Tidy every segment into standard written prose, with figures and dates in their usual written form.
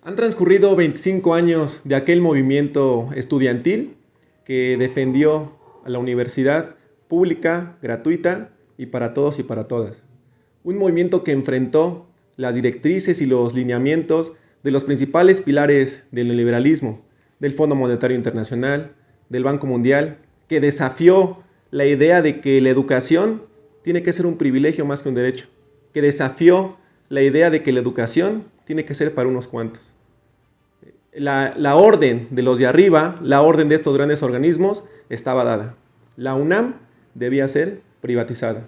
Han transcurrido 25 años de aquel movimiento estudiantil que defendió a la universidad pública, gratuita y para todos y para todas. Un movimiento que enfrentó las directrices y los lineamientos de los principales pilares del neoliberalismo, del Fondo Monetario Internacional, del Banco Mundial, que desafió la idea de que la educación tiene que ser un privilegio más que un derecho, que desafió la idea de que la educación tiene que ser para unos cuantos. La orden de los de arriba, la orden de estos grandes organismos estaba dada. La UNAM debía ser privatizada.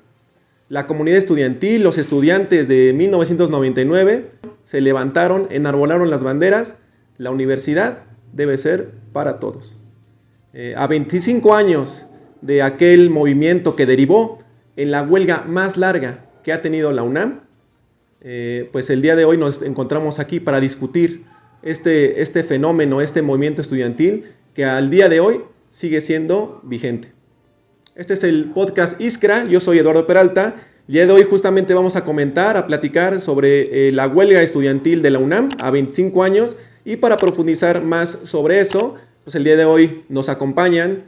La comunidad estudiantil, los estudiantes de 1999 se levantaron, enarbolaron las banderas. La universidad debe ser para todos. A 25 años de aquel movimiento que derivó en la huelga más larga que ha tenido la UNAM, pues el día de hoy nos encontramos aquí para discutir este fenómeno, este movimiento estudiantil que al día de hoy sigue siendo vigente. Este es el podcast Iskra, yo soy Eduardo Peralta. El día de hoy justamente vamos a comentar, a platicar sobre la huelga estudiantil de la UNAM a 25 años, y para profundizar más sobre eso, pues el día de hoy nos acompañan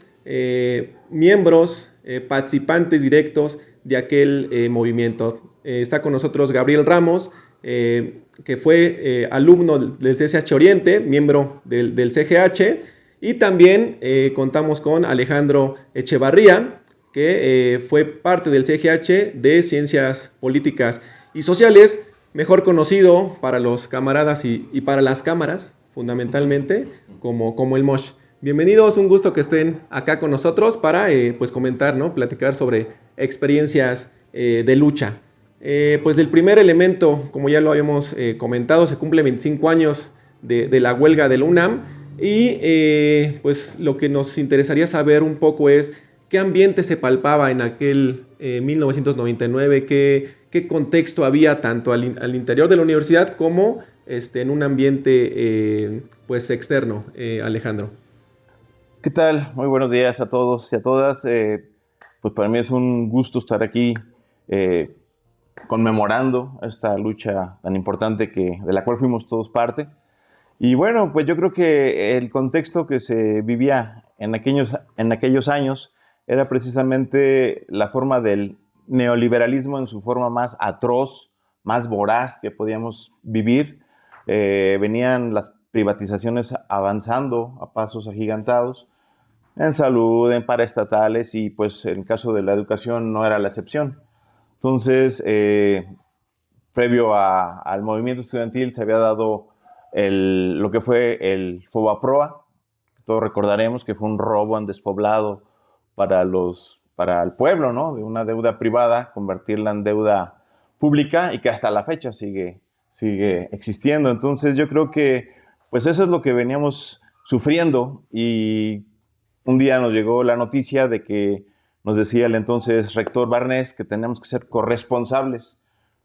miembros, participantes directos de aquel movimiento. Está con nosotros Gabriel Ramos, que fue alumno del CCH Oriente, miembro del CGH, y también contamos con Alejandro Echevarría, que fue parte del CGH de Ciencias Políticas y Sociales, mejor conocido para los camaradas y para las cámaras, fundamentalmente, como el MOSH. Bienvenidos, un gusto que estén acá con nosotros para pues comentar, ¿no? Platicar sobre experiencias de lucha. Pues del primer elemento, como ya lo habíamos comentado, se cumple 25 años de la huelga de la UNAM, y pues lo que nos interesaría saber un poco es qué ambiente se palpaba en aquel 1999, qué contexto había tanto al interior de la universidad como en un ambiente pues externo, Alejandro. ¿Qué tal? Muy buenos días a todos y a todas. Pues para mí es un gusto estar aquí eh, conmemorando esta lucha tan importante de la cual fuimos todos parte. Y bueno, pues yo creo que el contexto que se vivía en aquellos años era precisamente la forma del neoliberalismo en su forma más atroz, más voraz que podíamos vivir. Venían las privatizaciones avanzando a pasos agigantados en salud, en paraestatales, y pues en el caso de la educación no era la excepción. Entonces, previo al movimiento estudiantil se había dado lo que fue el Fobaproa. Todos recordaremos que fue un robo en despoblado para el pueblo, ¿no? De una deuda privada, convertirla en deuda pública, y que hasta la fecha sigue existiendo. Entonces yo creo que pues eso es lo que veníamos sufriendo, y un día nos llegó la noticia de que nos decía el entonces rector Barnés que teníamos que ser corresponsables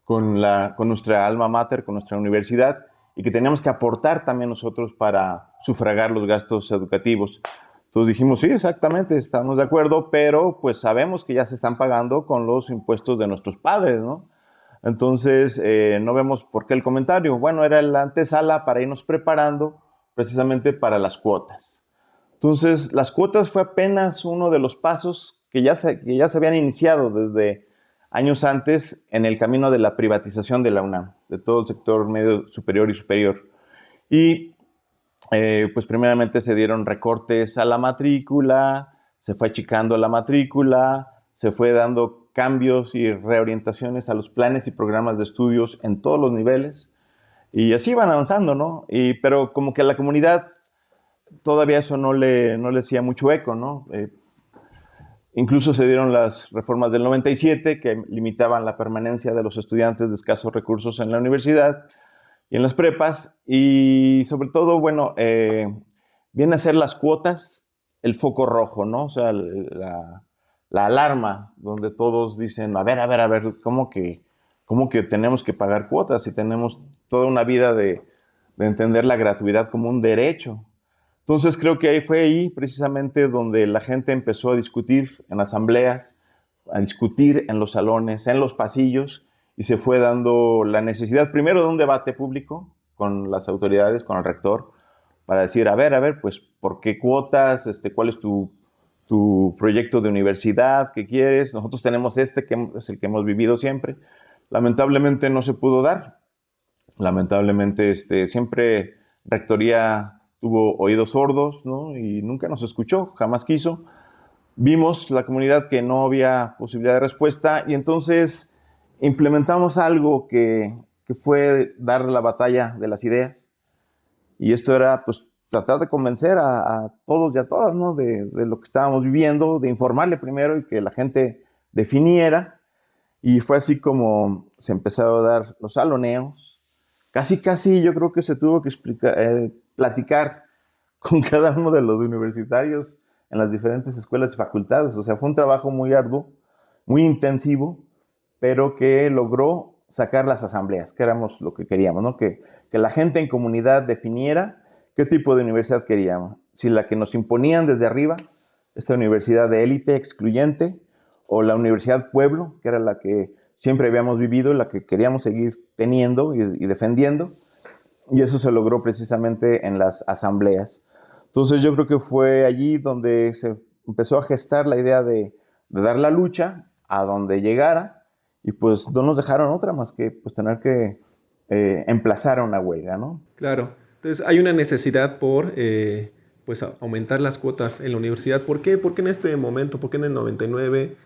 con nuestra alma mater, con nuestra universidad, y que teníamos que aportar también nosotros para sufragar los gastos educativos. Entonces dijimos, sí, exactamente, estamos de acuerdo, pero pues sabemos que ya se están pagando con los impuestos de nuestros padres, ¿no? Entonces, no vemos por qué el comentario. Bueno, era la antesala para irnos preparando precisamente para las cuotas. Entonces, las cuotas fue apenas uno de los pasos que ya se habían iniciado desde años antes en el camino de la privatización de la UNAM, de todo el sector medio superior y superior. Y pues primeramente se dieron recortes a la matrícula, se fue achicando la matrícula, se fue dando cambios y reorientaciones a los planes y programas de estudios en todos los niveles, y así van avanzando, ¿no? Pero como que a la comunidad todavía eso no le hacía mucho eco, ¿no? Incluso se dieron las reformas del 97 que limitaban la permanencia de los estudiantes de escasos recursos en la universidad y en las prepas, y sobre todo, bueno, viene a ser las cuotas el foco rojo, ¿no? O sea, la alarma donde todos dicen, a ver, ¿cómo que tenemos que pagar cuotas si tenemos toda una vida de entender la gratuidad como un derecho? Entonces creo que fue ahí precisamente donde la gente empezó a discutir en asambleas, a discutir en los salones, en los pasillos, y se fue dando la necesidad primero de un debate público, con las autoridades, con el rector, para decir, a ver, pues, ¿por qué cuotas? ¿Cuál es tu proyecto de universidad? ¿Qué quieres? Nosotros tenemos que es el que hemos vivido siempre. Lamentablemente no se pudo dar. Lamentablemente, siempre Rectoría tuvo oídos sordos, ¿no? Y nunca nos escuchó, jamás quiso. Vimos la comunidad que no había posibilidad de respuesta y entonces implementamos algo que fue dar la batalla de las ideas. Y esto era, pues, tratar de convencer a todos y a todas, ¿no? De lo que estábamos viviendo, de informarle primero y que la gente definiera. Y fue así como se empezaron a dar los saloneos. Casi yo creo que se tuvo que platicar con cada uno de los universitarios en las diferentes escuelas y facultades. O sea, fue un trabajo muy arduo, muy intensivo, pero que logró sacar las asambleas, que éramos lo que queríamos, ¿no? Que la gente en comunidad definiera qué tipo de universidad queríamos. Si la que nos imponían desde arriba, esta universidad de élite, excluyente, o la Universidad Pueblo, que era la que siempre habíamos vivido, la que queríamos seguir teniendo y defendiendo, y eso se logró precisamente en las asambleas. Entonces yo creo que fue allí donde se empezó a gestar la idea de dar la lucha a donde llegara, y pues no nos dejaron otra más que pues tener que emplazar a una huelga, ¿no? Claro. Entonces hay una necesidad por pues aumentar las cuotas en la universidad. ¿Por qué? ¿Por qué en este momento? ¿Por qué en el 99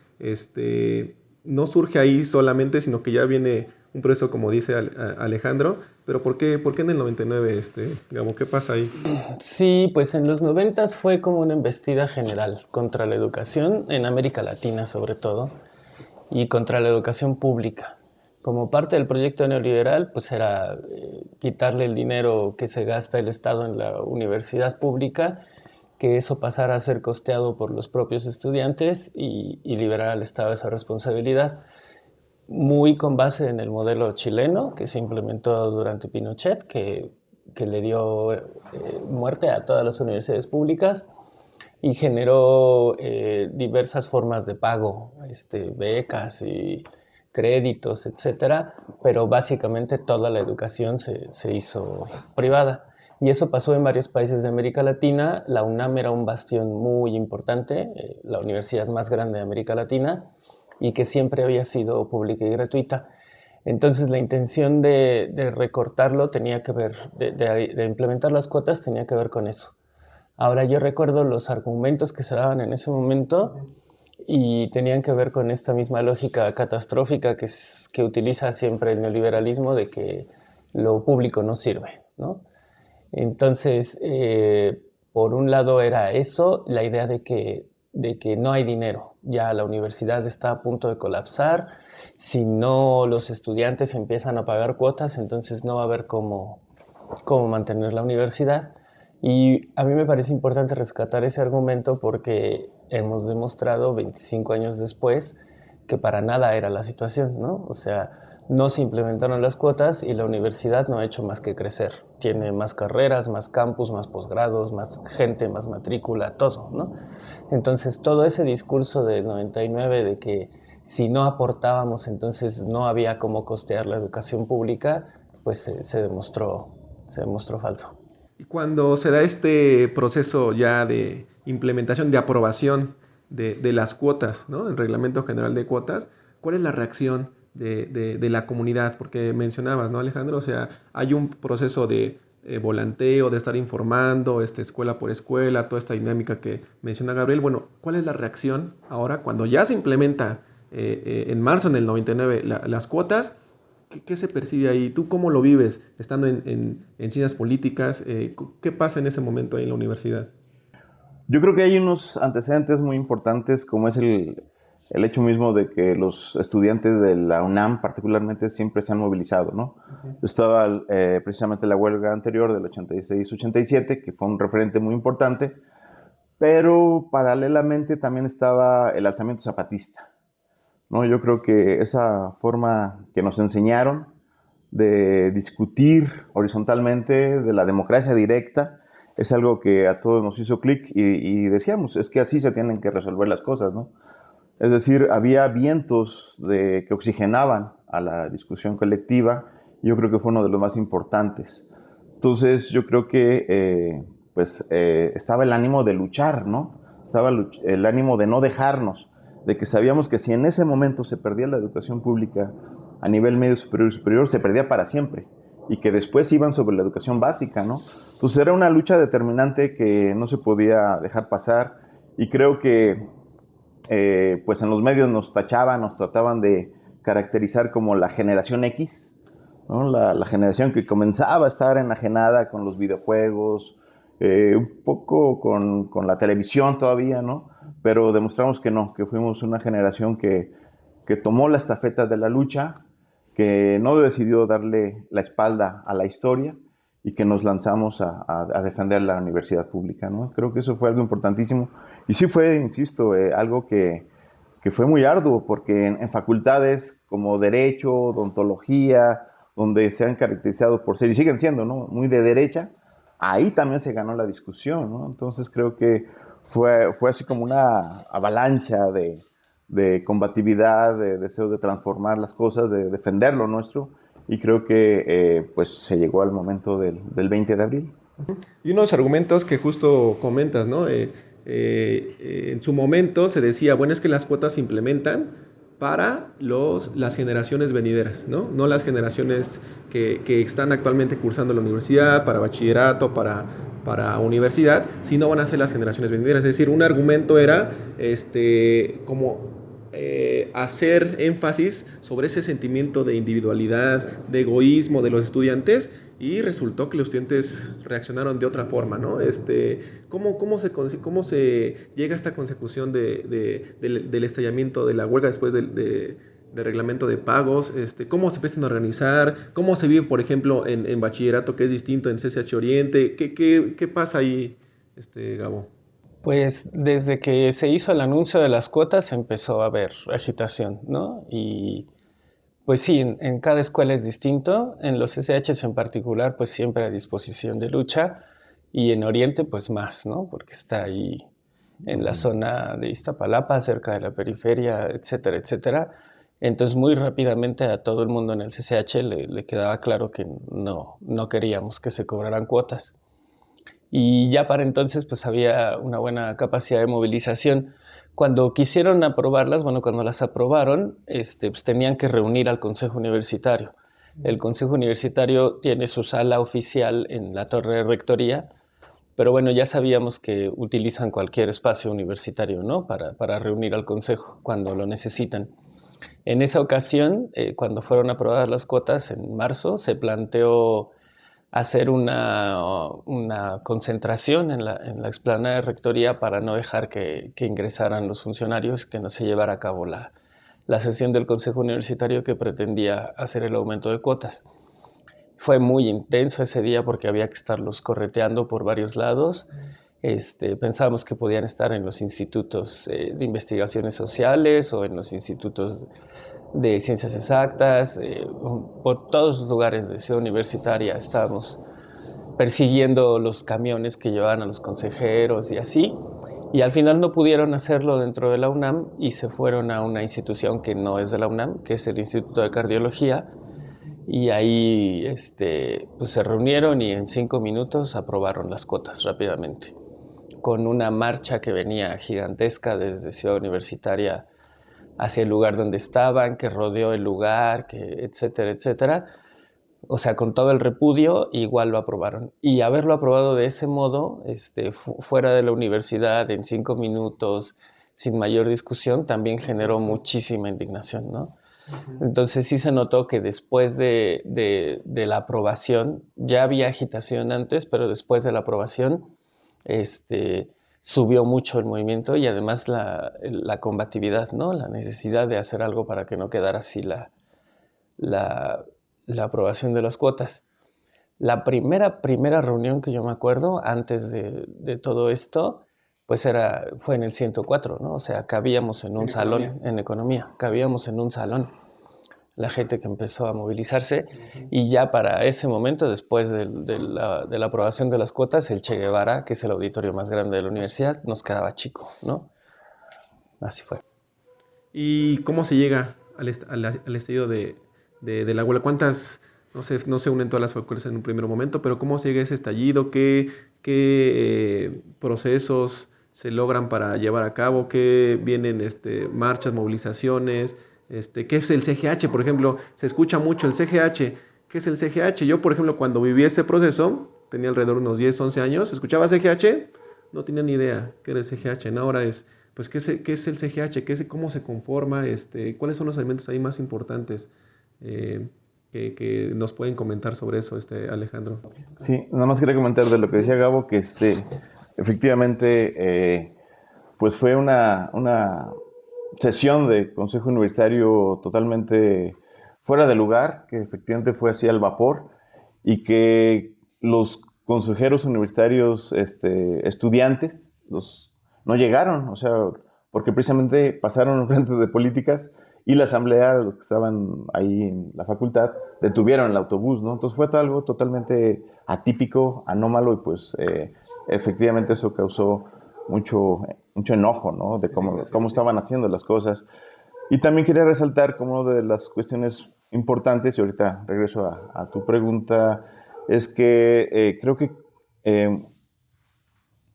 no surge ahí solamente, sino que ya viene un proceso, como dice Alejandro? Pero ¿por qué en el 99, digamos, qué pasa ahí? Sí, pues en los 90 fue como una embestida general contra la educación, en América Latina sobre todo, y contra la educación pública. Como parte del proyecto neoliberal, pues era quitarle el dinero que se gasta el Estado en la universidad pública, que eso pasara a ser costeado por los propios estudiantes y liberar al Estado de esa responsabilidad, muy con base en el modelo chileno que se implementó durante Pinochet, que le dio muerte a todas las universidades públicas y generó diversas formas de pago, becas y créditos, etcétera, pero básicamente toda la educación se hizo privada. Y eso pasó en varios países de América Latina. La UNAM era un bastión muy importante, la universidad más grande de América Latina, y que siempre había sido pública y gratuita. Entonces la intención de recortarlo tenía que ver, de implementar las cuotas tenía que ver con eso. Ahora yo recuerdo los argumentos que se daban en ese momento y tenían que ver con esta misma lógica catastrófica que utiliza siempre el neoliberalismo de que lo público no sirve, ¿no? Entonces, por un lado era eso, la idea de que no hay dinero, ya la universidad está a punto de colapsar, si no los estudiantes empiezan a pagar cuotas, entonces no va a haber cómo mantener la universidad. Y a mí me parece importante rescatar ese argumento porque hemos demostrado 25 años después que para nada era la situación, ¿no? O sea, no se implementaron las cuotas y la universidad no ha hecho más que crecer. Tiene más carreras, más campus, más posgrados, más gente, más matrícula, todo, ¿no? Entonces, todo ese discurso del 99 de que si no aportábamos, entonces no había cómo costear la educación pública, pues se demostró falso. Y cuando se da este proceso ya de implementación, de aprobación de las cuotas, ¿no? El Reglamento General de Cuotas, ¿cuál es la reacción de la comunidad? Porque mencionabas, ¿no, Alejandro? O sea, hay un proceso de volanteo, de estar informando, escuela por escuela, toda esta dinámica que menciona Gabriel. Bueno, ¿cuál es la reacción ahora cuando ya se implementa en marzo del 99 las cuotas? ¿Qué se percibe ahí? ¿Tú cómo lo vives estando en ciencias políticas? ¿Qué pasa en ese momento ahí en la universidad? Yo creo que hay unos antecedentes muy importantes, como es el hecho mismo de que los estudiantes de la UNAM particularmente siempre se han movilizado, ¿no? Estaba precisamente la huelga anterior del 86-87, que fue un referente muy importante, pero paralelamente también estaba el alzamiento zapatista, ¿no? Yo creo que esa forma que nos enseñaron de discutir horizontalmente, de la democracia directa, es algo que a todos nos hizo clic y decíamos, es que así se tienen que resolver las cosas, ¿no? Es decir, había vientos que oxigenaban a la discusión colectiva, y yo creo que fue uno de los más importantes. Entonces yo creo que estaba el ánimo de luchar, ¿no? Estaba el ánimo de no dejarnos, de que sabíamos que si en ese momento se perdía la educación pública a nivel medio superior y superior, se perdía para siempre, y que después iban sobre la educación básica, ¿no? Entonces era una lucha determinante que no se podía dejar pasar, y creo que pues en los medios nos tachaban, nos trataban de caracterizar como la generación X, ¿no? La generación que comenzaba a estar enajenada con los videojuegos, un poco con la televisión todavía, ¿no? Pero demostramos que no, que fuimos una generación que tomó la estafeta de la lucha, que no decidió darle la espalda a la historia y que nos lanzamos a defender la universidad pública, ¿no? Creo que eso fue algo importantísimo. Y sí fue, insisto, algo que fue muy arduo, porque en facultades como Derecho, Odontología, donde se han caracterizado por ser, y siguen siendo, ¿no?, muy de derecha, ahí también se ganó la discusión, ¿no? Entonces creo que fue así como una avalancha de combatividad, de deseo de transformar las cosas, de defender lo nuestro, y creo que pues se llegó al momento del 20 de abril. Y unos argumentos que justo comentas, ¿no? En su momento se decía, bueno, es que las cuotas se implementan para las generaciones venideras, ¿no? No las generaciones que están actualmente cursando la universidad, para bachillerato, para universidad, sino van a ser las generaciones venideras. Es decir, un argumento era como hacer énfasis sobre ese sentimiento de individualidad, de egoísmo de los estudiantes, y resultó que los estudiantes reaccionaron de otra forma, ¿no? ¿Cómo se llega a esta consecución del estallamiento de la huelga después del reglamento de pagos? ¿Cómo se empiezan a organizar? ¿Cómo se vive, por ejemplo, en bachillerato, que es distinto en CCH Oriente? ¿Qué pasa ahí, Gabo? Pues desde que se hizo el anuncio de las cuotas empezó a haber agitación, ¿no? Y pues sí, en cada escuela es distinto. En los SHs en particular, pues siempre a disposición de lucha. Y en Oriente, pues más, ¿no? Porque está ahí en la zona de Iztapalapa, cerca de la periferia, etcétera, etcétera. Entonces, muy rápidamente a todo el mundo en el CCH le quedaba claro que no queríamos que se cobraran cuotas. Y ya para entonces, pues había una buena capacidad de movilización. Cuando quisieron aprobarlas, bueno, cuando las aprobaron, pues tenían que reunir al Consejo Universitario. El Consejo Universitario tiene su sala oficial en la Torre de Rectoría, pero bueno, ya sabíamos que utilizan cualquier espacio universitario, ¿no? Para reunir al Consejo cuando lo necesitan. En esa ocasión, cuando fueron aprobadas las cuotas en marzo, se planteó hacer una concentración en la explanada de Rectoría para no dejar que ingresaran los funcionarios, que no se llevara a cabo la sesión del Consejo Universitario que pretendía hacer el aumento de cuotas. Fue muy intenso ese día porque había que estarlos correteando por varios lados. Pensábamos que podían estar en los institutos de investigaciones sociales o en los institutos de ciencias exactas, por todos los lugares de Ciudad Universitaria estábamos persiguiendo los camiones que llevaban a los consejeros y así, y al final no pudieron hacerlo dentro de la UNAM y se fueron a una institución que no es de la UNAM, que es el Instituto de Cardiología, y ahí pues se reunieron y en 5 minutos aprobaron las cuotas rápidamente, con una marcha que venía gigantesca desde Ciudad Universitaria hacia el lugar donde estaban, que rodeó el lugar, que etcétera, etcétera. O sea, con todo el repudio, igual lo aprobaron. Y haberlo aprobado de ese modo, fuera de la universidad, en 5 minutos, sin mayor discusión, también generó muchísima indignación, ¿no? Entonces sí se notó que después de la aprobación, ya había agitación antes, pero después de la aprobación, subió mucho el movimiento y además la combatividad, ¿no? La necesidad de hacer algo para que no quedara así la aprobación de las cuotas. La primera reunión que yo me acuerdo antes de todo esto, pues fue en el 104, ¿no? O sea, cabíamos en un salón, en economía, cabíamos en un salón, la gente que empezó a movilizarse, y ya para ese momento, después de la aprobación de las cuotas, el Che Guevara, que es el auditorio más grande de la universidad, nos quedaba chico, ¿no? Así fue. ¿Y cómo se llega al estallido de la huelga? no se unen todas las facultades en un primer momento, pero ¿cómo se llega a ese estallido? ¿Qué procesos se logran para llevar a cabo? ¿Qué vienen marchas, movilizaciones? ¿Qué es el CGH? Por ejemplo, se escucha mucho el CGH. ¿Qué es el CGH? Yo, por ejemplo, cuando viví ese proceso, tenía alrededor de unos 10, 11 años, escuchaba CGH, no tenía ni idea qué era el CGH. ¿No? Ahora es, pues, ¿qué es el CGH? ¿Cómo se conforma? ¿Cuáles son los elementos ahí más importantes que nos pueden comentar sobre eso, Alejandro? Sí, nada más quería comentar de lo que decía Gabo, que efectivamente, pues fue una sesión de consejo universitario totalmente fuera de lugar, que efectivamente fue así al vapor, y que los consejeros universitarios estudiantes no llegaron, o sea, porque precisamente pasaron frente de políticas y la asamblea, los que estaban ahí en la facultad, detuvieron el autobús, ¿no? Entonces fue algo totalmente atípico, anómalo, y pues efectivamente eso causó mucho enojo, ¿no? De cómo estaban haciendo las cosas. Y también quería resaltar como una de las cuestiones importantes, y ahorita regreso a tu pregunta, es que creo que eh,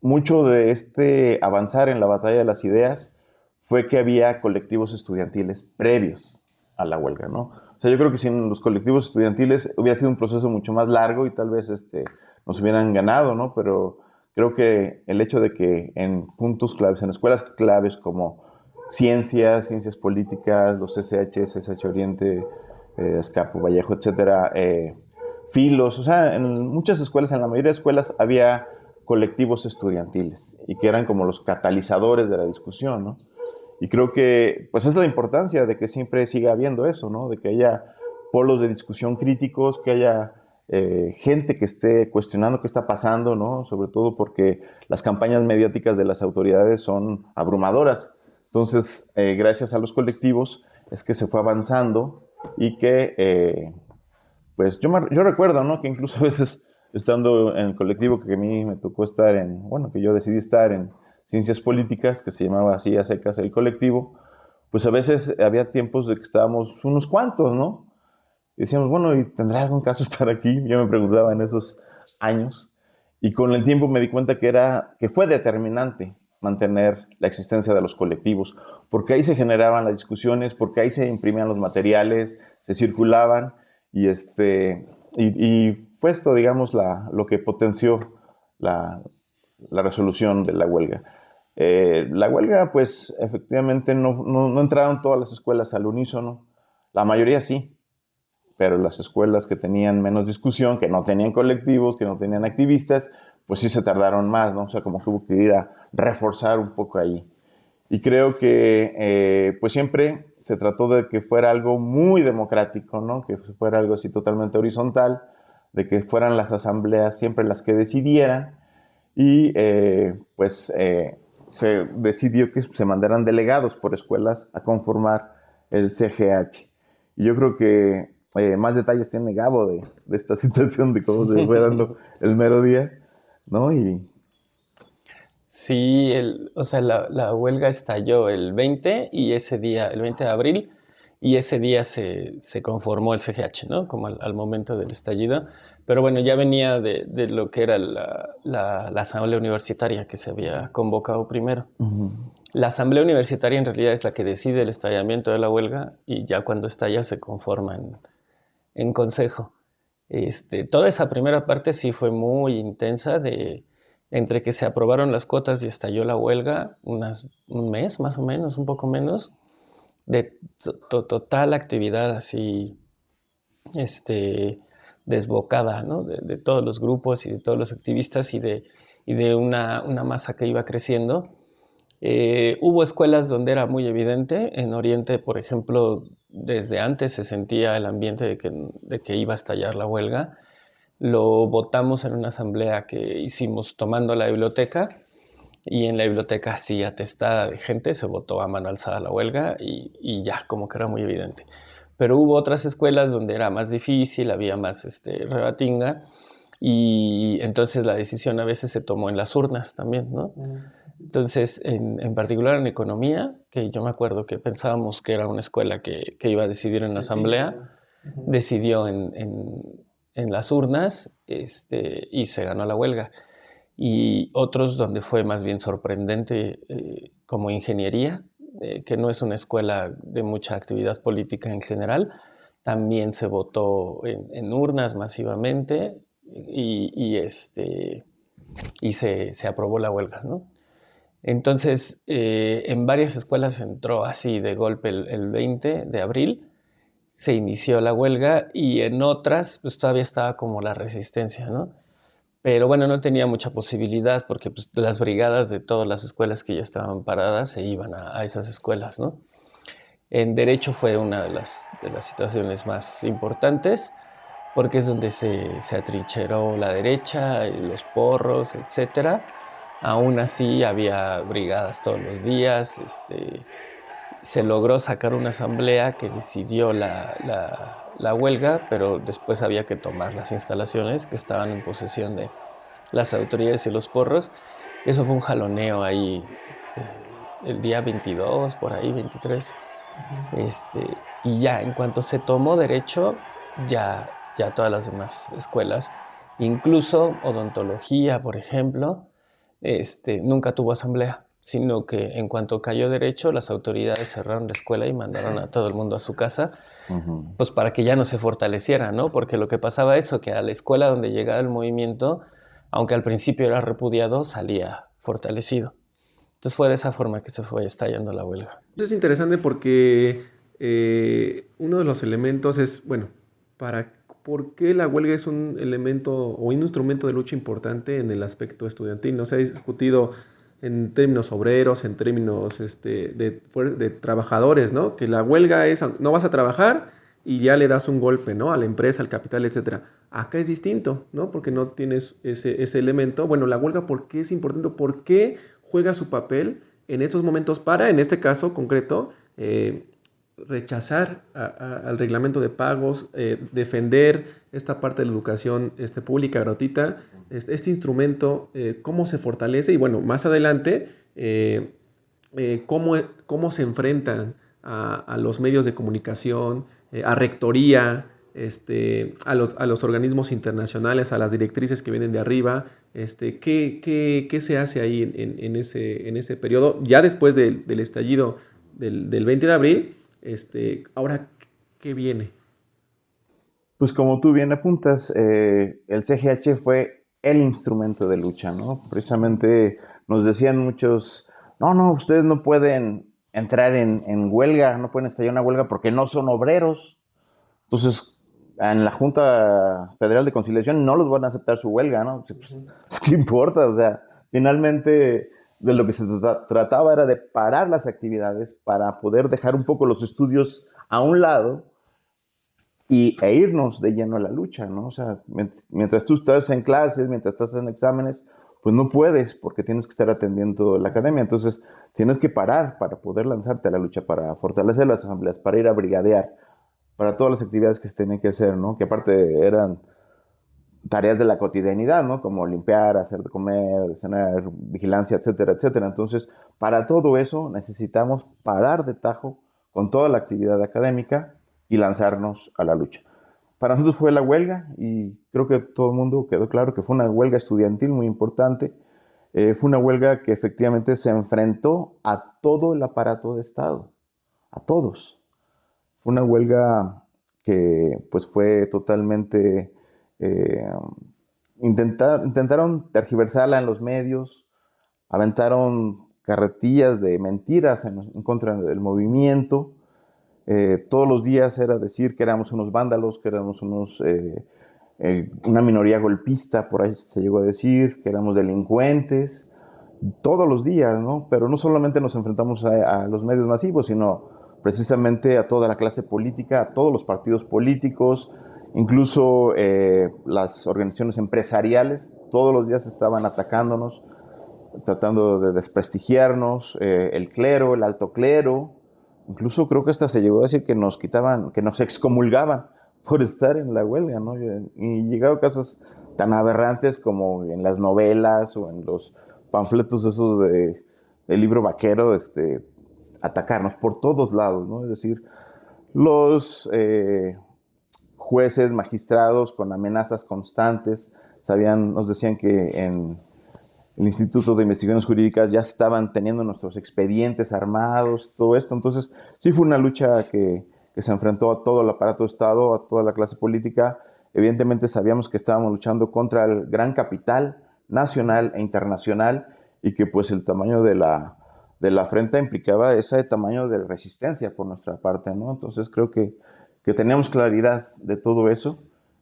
mucho de avanzar en la batalla de las ideas fue que había colectivos estudiantiles previos a la huelga, ¿no? O sea, yo creo que sin los colectivos estudiantiles hubiera sido un proceso mucho más largo y tal vez nos hubieran ganado, ¿no? Pero creo que el hecho de que en puntos claves, en escuelas claves como ciencias políticas, los CCH Oriente, Escapo, Vallejo, etcétera, filos, o sea, en muchas escuelas, en la mayoría de escuelas había colectivos estudiantiles y que eran como los catalizadores de la discusión, ¿no? Y creo que, pues, es la importancia de que siempre siga habiendo eso, ¿no? De que haya polos de discusión críticos, que haya gente que esté cuestionando qué está pasando, ¿no? Sobre todo porque las campañas mediáticas de las autoridades son abrumadoras. Entonces, gracias a los colectivos es que se fue avanzando y que pues yo recuerdo, ¿no? Que incluso a veces estando en el colectivo que a mí me tocó estar bueno, que yo decidí estar en ciencias políticas, que se llamaba así a secas el colectivo, pues a veces había tiempos de que estábamos unos cuantos, ¿no? Y decíamos, bueno, ¿y tendrá algún caso estar aquí? Yo me preguntaba en esos años. Y con el tiempo me di cuenta que fue determinante mantener la existencia de los colectivos, porque ahí se generaban las discusiones, porque ahí se imprimían los materiales, se circulaban, y fue esto, digamos, lo que potenció la, la resolución de la huelga. La huelga, pues, efectivamente no entraron todas las escuelas al unísono, la mayoría sí, pero las escuelas que tenían menos discusión, que no tenían colectivos, que no tenían activistas, pues sí se tardaron más, ¿no? O sea, como que hubo que ir a reforzar un poco ahí. Y creo que, pues siempre se trató de que fuera algo muy democrático, ¿no? Que fuera algo así totalmente horizontal, de que fueran las asambleas siempre las que decidieran, y pues se decidió que se mandaran delegados por escuelas a conformar el CGH. Y yo creo que más detalles tiene Gabo de esta situación, de cómo se fue dando el mero día, ¿no? Sí, o sea, la huelga estalló el 20 y ese día, el 20 de abril, y ese día se conformó el CGH, ¿no? Como al momento del estallido. Pero bueno, ya venía de lo que era la asamblea universitaria que se había convocado primero. La asamblea universitaria en realidad es la que decide el estallamiento de la huelga y ya cuando estalla se conforma en consejo. Toda esa primera parte sí fue muy intensa entre que se aprobaron las cuotas y estalló la huelga, un mes más o menos, un poco menos, de total actividad así, desbocada, ¿no? De todos los grupos y de todos los activistas y de una masa que iba creciendo. Hubo escuelas donde era muy evidente, en Oriente, por ejemplo, desde antes se sentía el ambiente de que iba a estallar la huelga. Lo votamos en una asamblea que hicimos tomando la biblioteca y en la biblioteca así atestada de gente se votó a mano alzada la huelga y ya, como que era muy evidente. Pero hubo otras escuelas donde era más difícil, había más rebatinga y entonces la decisión a veces se tomó en las urnas también, ¿no? Entonces, en particular en economía, que yo me acuerdo que pensábamos que era una escuela que iba a decidir en la asamblea, decidió en las urnas y se ganó la huelga. Y otros donde fue más bien sorprendente, como ingeniería, que no es una escuela de mucha actividad política en general, también se votó en urnas masivamente y se aprobó la huelga, ¿no? Entonces, en varias escuelas entró así de golpe el 20 de abril, se inició la huelga y en otras pues todavía estaba como la resistencia, ¿no? Pero bueno, no tenía mucha posibilidad porque pues, las brigadas de todas las escuelas que ya estaban paradas se iban a esas escuelas, ¿no? En derecho fue una de las situaciones más importantes porque es donde se atrincheró la derecha, los porros, etcétera. Aún así había brigadas todos los días, se logró sacar una asamblea que decidió la huelga, pero después había que tomar las instalaciones que estaban en posesión de las autoridades y los porros. Eso fue un jaloneo ahí, el día 22, por ahí, 23. Y ya, en cuanto se tomó derecho, ya todas las demás escuelas, incluso odontología, por ejemplo, nunca tuvo asamblea, sino que en cuanto cayó derecho, las autoridades cerraron la escuela y mandaron a todo el mundo a su casa, pues para que ya no se fortaleciera, ¿no? Porque lo que pasaba es eso, que a la escuela donde llegaba el movimiento, aunque al principio era repudiado, salía fortalecido. Entonces fue de esa forma que se fue estallando la huelga. Eso es interesante porque uno de los elementos es, bueno, ¿por qué la huelga es un elemento o un instrumento de lucha importante en el aspecto estudiantil? No se ha discutido en términos obreros, en términos de trabajadores, ¿no? Que la huelga es, no vas a trabajar y ya le das un golpe, ¿no? A la empresa, al capital, etcétera. Acá es distinto, ¿no? Porque no tienes ese elemento. Bueno, la huelga, ¿por qué es importante? ¿Por qué juega su papel en estos momentos para, en este caso concreto, rechazar al reglamento de pagos, defender esta parte de la educación pública gratuita, este instrumento, cómo se fortalece y bueno, más adelante, cómo se enfrentan a los medios de comunicación, a rectoría, a los organismos internacionales, a las directrices que vienen de arriba, ¿qué se hace ahí en ese periodo? Ya después del estallido del 20 de abril, ahora, ¿qué viene? Pues como tú bien apuntas, el CGH fue el instrumento de lucha, ¿no? Precisamente nos decían muchos, no, ustedes no pueden entrar en huelga, no pueden estallar una huelga porque no son obreros. Entonces, en la Junta Federal de Conciliación no los van a aceptar su huelga, ¿no? Pues, ¿qué importa? O sea, finalmente de lo que se trataba era de parar las actividades para poder dejar un poco los estudios a un lado e irnos de lleno a la lucha, ¿no? O sea, mientras tú estás en clases, mientras estás en exámenes, pues no puedes porque tienes que estar atendiendo la academia. Entonces, tienes que parar para poder lanzarte a la lucha, para fortalecer las asambleas, para ir a brigadear, para todas las actividades que se tenían que hacer, ¿no? Que aparte eran tareas de la cotidianidad, ¿no? Como limpiar, hacer de comer, de cenar, vigilancia, etcétera, etcétera. Entonces, para todo eso necesitamos parar de tajo con toda la actividad académica y lanzarnos a la lucha. Para nosotros fue la huelga y creo que todo el mundo quedó claro que fue una huelga estudiantil muy importante. Fue una huelga que efectivamente se enfrentó a todo el aparato de Estado, a todos. Fue una huelga que pues fue totalmente... Eh, intentaron tergiversarla en los medios, aventaron carretillas de mentiras en contra del movimiento. Todos los días era decir que éramos unos vándalos, que éramos una minoría golpista, por ahí se llegó a decir, que éramos delincuentes, todos los días, ¿no? Pero no solamente nos enfrentamos a los medios masivos, sino precisamente a toda la clase política, a todos los partidos políticos, incluso las organizaciones empresariales, todos los días estaban atacándonos, tratando de desprestigiarnos, el clero, el alto clero, incluso creo que hasta se llegó a decir que nos quitaban, que nos excomulgaban por estar en la huelga, ¿no? Y llegaron casos tan aberrantes como en las novelas o en los panfletos esos del libro vaquero, atacarnos por todos lados, ¿no? Es decir, los jueces, magistrados con amenazas constantes. Nos decían que en el Instituto de Investigaciones Jurídicas ya estaban teniendo nuestros expedientes armados, todo esto. Entonces, sí fue una lucha que se enfrentó a todo el aparato de Estado, a toda la clase política. Evidentemente sabíamos que estábamos luchando contra el gran capital nacional e internacional y que pues el tamaño de la afrenta implicaba ese tamaño de resistencia por nuestra parte, ¿no? Entonces creo que teníamos claridad de todo eso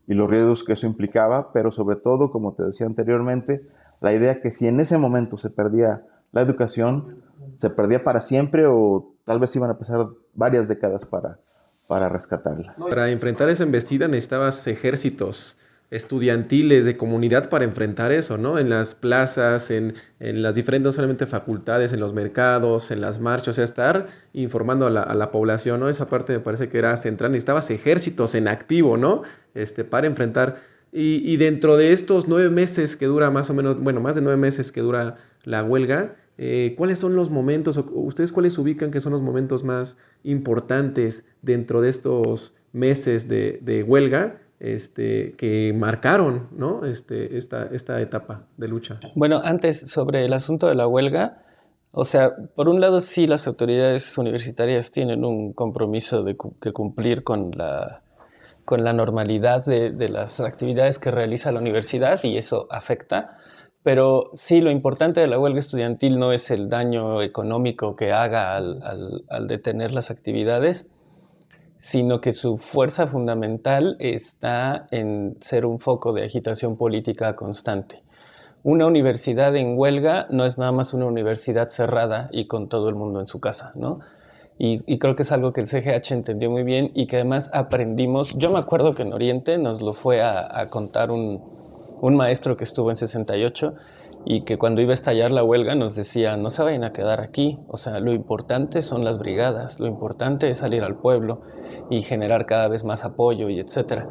y los riesgos que eso implicaba, pero sobre todo, como te decía anteriormente, la idea que si en ese momento se perdía la educación, se perdía para siempre o tal vez iban a pasar varias décadas para rescatarla. Para enfrentar esa embestida necesitabas ejércitos estudiantiles de comunidad para enfrentar eso, ¿no? En las plazas, en las diferentes, no solamente facultades, en los mercados, en las marchas, o sea, estar informando a la población, ¿no? Esa parte me parece que era central. Necesitabas ejércitos en activo, ¿no? Para enfrentar. Y dentro de estos 9 meses que dura más o menos, bueno, más de 9 meses que dura la huelga, ¿cuáles son los momentos, o ustedes cuáles ubican que son los momentos más importantes dentro de estos meses de huelga, que marcaron, ¿no? esta etapa de lucha? Bueno, antes sobre el asunto de la huelga, o sea, por un lado sí las autoridades universitarias tienen un compromiso que cumplir con la normalidad de las actividades que realiza la universidad y eso afecta, pero sí lo importante de la huelga estudiantil no es el daño económico que haga al detener las actividades, sino que su fuerza fundamental está en ser un foco de agitación política constante. Una universidad en huelga no es nada más una universidad cerrada y con todo el mundo en su casa, ¿no? Y creo que es algo que el CGH entendió muy bien y que además aprendimos. Yo me acuerdo que en Oriente nos lo fue a contar un maestro que estuvo en 68 y que cuando iba a estallar la huelga nos decía, no se vayan a quedar aquí, o sea, lo importante son las brigadas, lo importante es salir al pueblo y generar cada vez más apoyo y etcétera.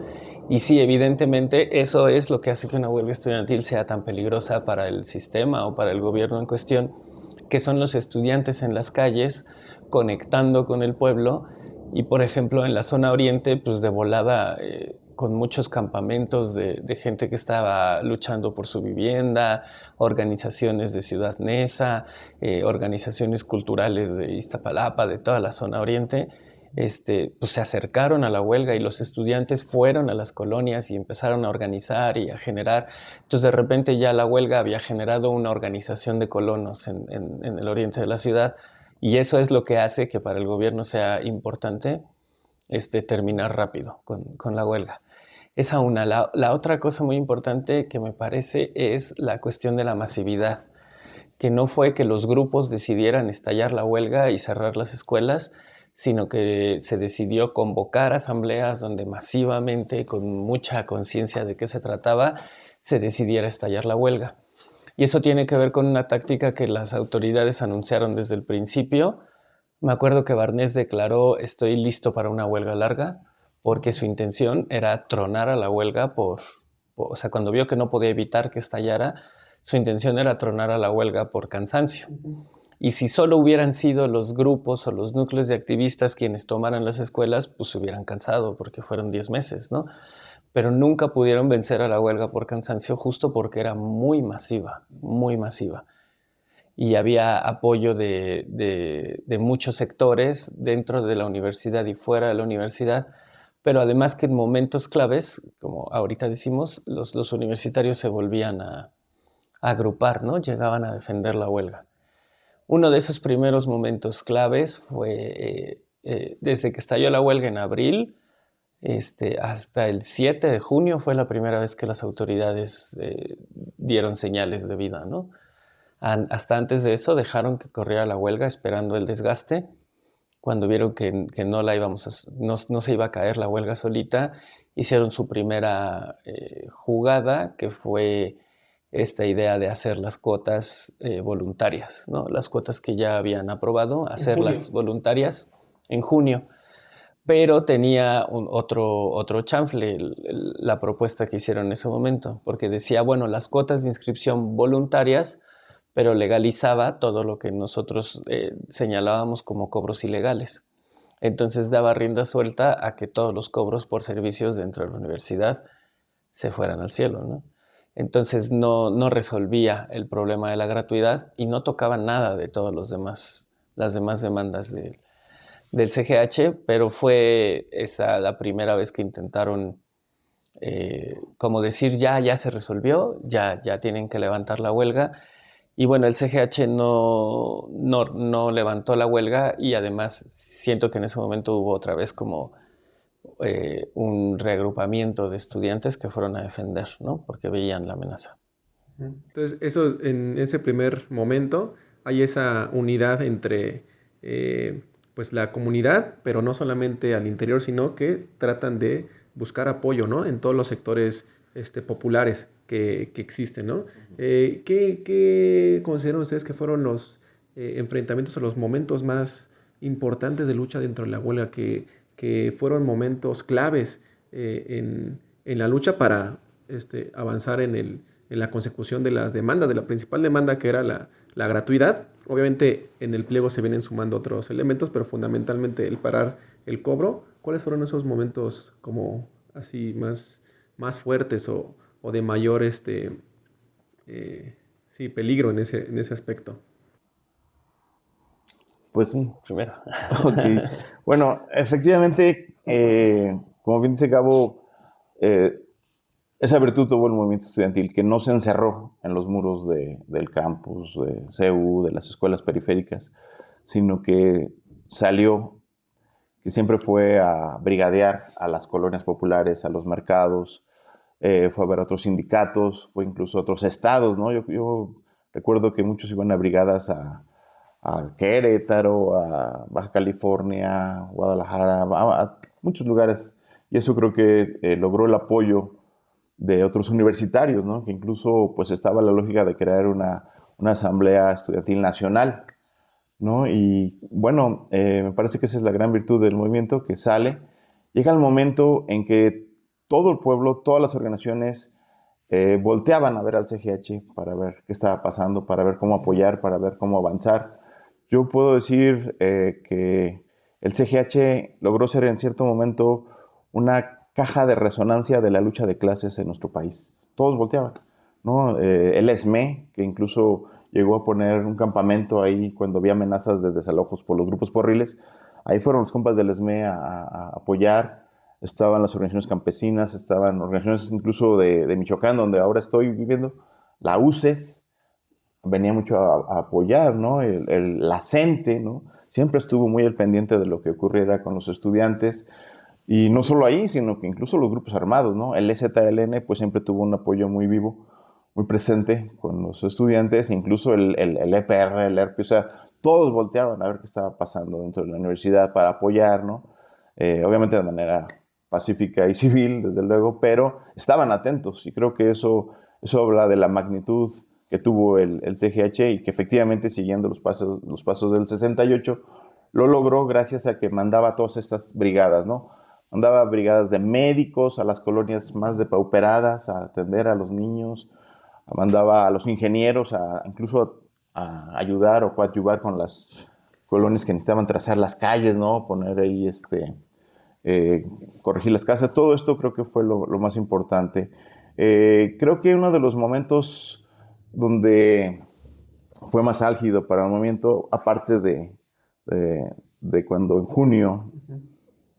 Y sí, evidentemente eso es lo que hace que una huelga estudiantil sea tan peligrosa para el sistema o para el gobierno en cuestión, que son los estudiantes en las calles conectando con el pueblo y por ejemplo en la zona oriente pues de volada con muchos campamentos de gente que estaba luchando por su vivienda, organizaciones de Ciudad Neza, organizaciones culturales de Iztapalapa, de toda la zona oriente, pues se acercaron a la huelga y los estudiantes fueron a las colonias y empezaron a organizar y a generar. Entonces de repente ya la huelga había generado una organización de colonos en el oriente de la ciudad y eso es lo que hace que para el gobierno sea importante terminar rápido con la huelga. Esa una. La otra cosa muy importante que me parece es la cuestión de la masividad, que no fue que los grupos decidieran estallar la huelga y cerrar las escuelas, sino que se decidió convocar asambleas donde masivamente, con mucha conciencia de qué se trataba, se decidiera estallar la huelga. Y eso tiene que ver con una táctica que las autoridades anunciaron desde el principio. Me acuerdo que Barnés declaró, estoy listo para una huelga larga, porque su intención era tronar a la huelga o sea, cuando vio que no podía evitar que estallara, su intención era tronar a la huelga por cansancio. Y si solo hubieran sido los grupos o los núcleos de activistas quienes tomaran las escuelas, pues se hubieran cansado, porque fueron 10 meses, ¿no? Pero nunca pudieron vencer a la huelga por cansancio justo porque era muy masiva, muy masiva. Y había apoyo de muchos sectores dentro de la universidad y fuera de la universidad, pero además que en momentos claves, como ahorita decimos, los universitarios se volvían a agrupar, ¿no? Llegaban a defender la huelga. Uno de esos primeros momentos claves fue desde que estalló la huelga en abril, hasta el 7 de junio fue la primera vez que las autoridades dieron señales de vida, ¿no? Hasta antes de eso dejaron que corriera la huelga esperando el desgaste. Cuando vieron que no no se iba a caer la huelga solita, hicieron su primera jugada, que fue esta idea de hacer las cuotas voluntarias, ¿no? Las cuotas que ya habían aprobado, hacerlas voluntarias en junio. Pero tenía otro chanfle la propuesta que hicieron en ese momento, porque decía, bueno, las cuotas de inscripción voluntarias, pero legalizaba todo lo que nosotros señalábamos como cobros ilegales. Entonces daba rienda suelta a que todos los cobros por servicios dentro de la universidad se fueran al cielo, ¿no? Entonces no resolvía el problema de la gratuidad y no tocaba nada de todos las demás demandas del CGH, pero fue esa la primera vez que intentaron como decir ya se resolvió, ya tienen que levantar la huelga. Y bueno, el CGH no levantó la huelga y además siento que en ese momento hubo otra vez como un reagrupamiento de estudiantes que fueron a defender, ¿no? Porque veían la amenaza. Entonces, eso, en ese primer momento hay esa unidad entre pues la comunidad, pero no solamente al interior, sino que tratan de buscar apoyo, ¿no? En todos los sectores populares que existen, ¿no? ¿Qué consideran ustedes que fueron los enfrentamientos o los momentos más importantes de lucha dentro de la huelga, que fueron momentos claves en la lucha para avanzar en la consecución de las demandas, de la principal demanda que era la gratuidad? Obviamente en el pliego se vienen sumando otros elementos, pero fundamentalmente el parar el cobro. ¿Cuáles fueron esos momentos como así más fuertes o de mayor sí, peligro en ese aspecto? Pues sí. Primero. Ok. Bueno, efectivamente, como bien dice Gabo, eh, esa virtud tuvo el movimiento estudiantil, que no se encerró en los muros del campus, de CEU, de las escuelas periféricas, sino que salió, que siempre fue a brigadear a las colonias populares, a los mercados, fue a ver a otros sindicatos, fue incluso a otros estados, ¿no? Yo recuerdo que muchos iban a brigadas a Querétaro, a Baja California, Guadalajara, a muchos lugares, y eso creo que logró el apoyo de otros universitarios, ¿no? Que incluso pues estaba la lógica de crear una asamblea estudiantil nacional, ¿no? Y bueno, me parece que esa es la gran virtud del movimiento, que sale, llega el momento en que todo el pueblo, todas las organizaciones volteaban a ver al CGH para ver qué estaba pasando, para ver cómo apoyar, para ver cómo avanzar. Yo puedo decir que el CGH logró ser en cierto momento una caja de resonancia de la lucha de clases en nuestro país. Todos volteaban, ¿no? El ESME, que incluso llegó a poner un campamento ahí cuando había amenazas de desalojos por los grupos porriles. Ahí fueron los compas del ESME a apoyar. Estaban las organizaciones campesinas, estaban organizaciones incluso de Michoacán, donde ahora estoy viviendo, la UCES, venía mucho a apoyar, ¿no? La CENTE, ¿no? Siempre estuvo muy al pendiente de lo que ocurriera con los estudiantes. Y no solo ahí, sino que incluso los grupos armados, ¿no? El EZLN pues siempre tuvo un apoyo muy vivo, muy presente con los estudiantes, incluso el EPR, el ERPI, o sea, todos volteaban a ver qué estaba pasando dentro de la universidad para apoyar, ¿no? Obviamente de manera pacífica y civil, desde luego, pero estaban atentos y creo que eso habla de la magnitud que tuvo el CGH y que efectivamente siguiendo los pasos del 68 lo logró gracias a que mandaba todas estas brigadas, ¿no? Mandaba brigadas de médicos a las colonias más depauperadas a atender a los niños, mandaba a los ingenieros incluso a ayudar o coadyuvar con las colonias que necesitaban trazar las calles, ¿no? Poner ahí, corregir las casas. Todo esto creo que fue lo más importante. Creo que uno de los momentos donde fue más álgido para el movimiento, aparte de cuando en junio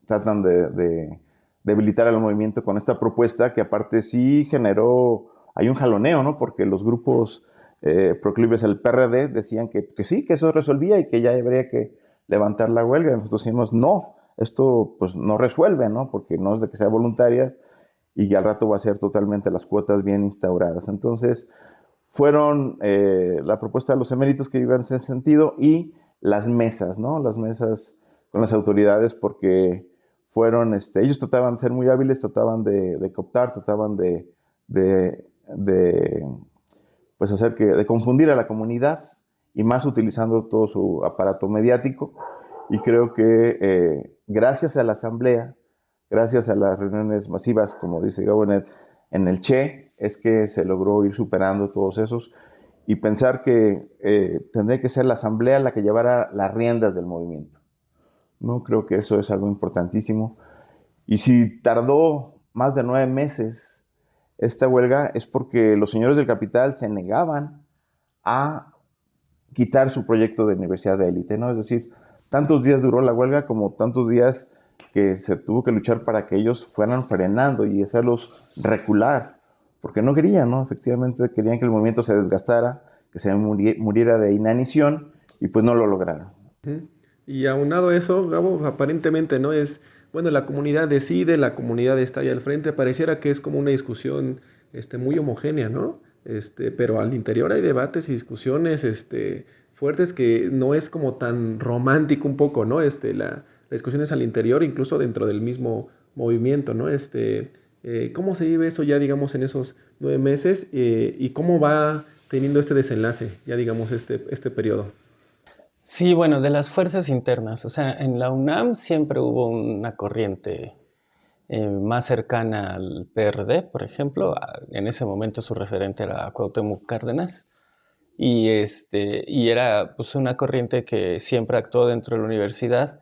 tratan de debilitar al movimiento con esta propuesta, que aparte sí generó, hay un jaloneo, ¿no? Porque los grupos proclives al PRD decían que sí, que eso resolvía y que ya habría que levantar la huelga. Nosotros decimos, no, esto pues no resuelve, ¿no? Porque no es de que sea voluntaria y al rato va a ser totalmente las cuotas bien instauradas. Entonces, fueron la propuesta de los eméritos que iban en ese sentido y las mesas, ¿no? Las mesas con las autoridades porque fueron, ellos trataban de ser muy hábiles, trataban de cooptar, trataban de, pues de confundir a la comunidad y más utilizando todo su aparato mediático. Y creo que gracias a la asamblea, gracias a las reuniones masivas, como dice Gabo, en el Che, es que se logró ir superando todos esos y pensar que tendría que ser la asamblea la que llevara las riendas del movimiento, ¿no? Creo que eso es algo importantísimo. Y si tardó más de 9 meses esta huelga es porque los señores del capital se negaban a quitar su proyecto de universidad de élite, ¿no? Es decir, tantos días duró la huelga como tantos días que se tuvo que luchar para que ellos fueran frenando y hacerlos recular, porque no querían, ¿no? Efectivamente querían que el movimiento se desgastara, que se muriera de inanición y pues no lo lograron. Ujú. Y aunado a eso, Gabo, aparentemente no es, bueno, la comunidad decide, la comunidad está ahí al frente, pareciera que es como una discusión muy homogénea, ¿no? Pero al interior hay debates y discusiones fuertes que no es como tan romántico un poco, ¿no? La discusión es al interior, incluso dentro del mismo movimiento, ¿no? ¿Cómo se vive eso ya, digamos, en esos 9 meses y cómo va teniendo este desenlace, ya digamos, este periodo? Sí, bueno, de las fuerzas internas, o sea, en la UNAM siempre hubo una corriente más cercana al PRD, por ejemplo. En ese momento su referente era Cuauhtémoc Cárdenas, y era pues una corriente que siempre actuó dentro de la universidad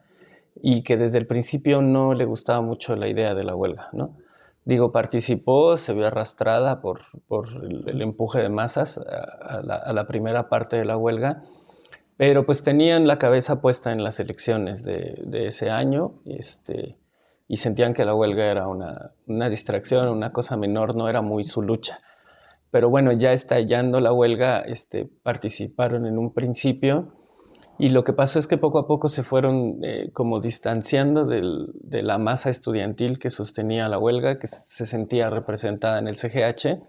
y que desde el principio no le gustaba mucho la idea de la huelga, ¿no? Digo, participó, se vio arrastrada por el empuje de masas a la primera parte de la huelga, pero pues tenían la cabeza puesta en las elecciones de ese año, y sentían que la huelga era una distracción, una cosa menor, no era muy su lucha. Pero bueno, ya estallando la huelga, participaron en un principio, y lo que pasó es que poco a poco se fueron como distanciando de la masa estudiantil que sostenía la huelga, que se sentía representada en el CGH.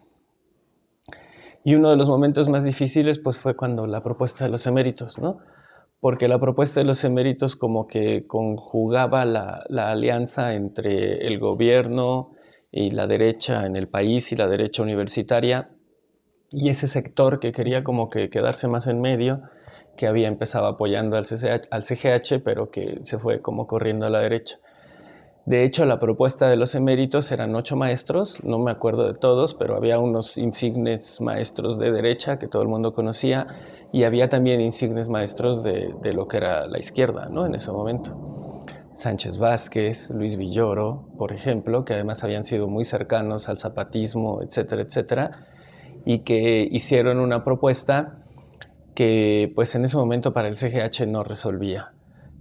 Y uno de los momentos más difíciles pues fue cuando la propuesta de los eméritos, ¿no? Porque la propuesta de los eméritos como que conjugaba la alianza entre el gobierno y la derecha en el país y la derecha universitaria, y ese sector que quería como que quedarse más en medio, que había empezado apoyando al CGH, pero que se fue como corriendo a la derecha. De hecho, la propuesta de los eméritos eran 8 maestros, no me acuerdo de todos, pero había unos insignes maestros de derecha que todo el mundo conocía, y había también insignes maestros de lo que era la izquierda, ¿no? En ese momento. Sánchez Vázquez, Luis Villoro, por ejemplo, que además habían sido muy cercanos al zapatismo, etcétera, etcétera, y que hicieron una propuesta que pues en ese momento para el CGH no resolvía.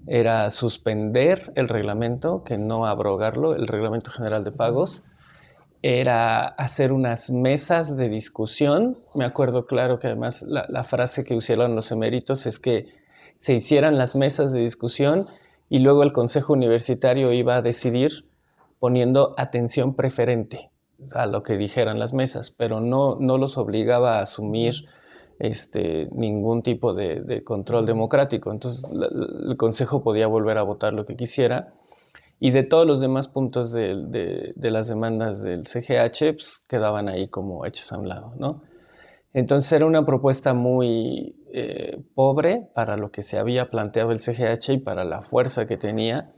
Era suspender el reglamento, que no abrogarlo, el reglamento general de pagos. Era hacer unas mesas de discusión. Me acuerdo claro que además la frase que usaron los eméritos es que se hicieran las mesas de discusión y luego el consejo universitario iba a decidir poniendo atención preferente a lo que dijeran las mesas, pero no los obligaba a asumir ningún tipo de control democrático. Entonces el consejo podía volver a votar lo que quisiera, y de todos los demás puntos de las demandas del CGH pues, quedaban ahí como hechos a un lado, ¿no? Entonces era una propuesta muy pobre para lo que se había planteado el CGH y para la fuerza que tenía,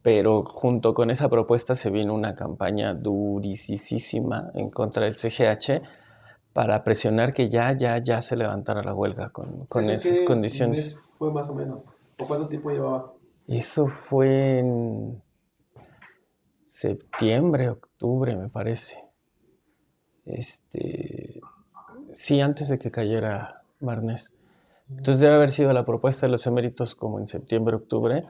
pero junto con esa propuesta se vino una campaña durisísima en contra del CGH para presionar que ya se levantara la huelga con esas condiciones. ¿Fue más o menos? ¿O cuánto tiempo llevaba? Eso fue en septiembre, octubre, me parece. Sí, antes de que cayera Barnes. Entonces debe haber sido la propuesta de los eméritos como en septiembre, octubre,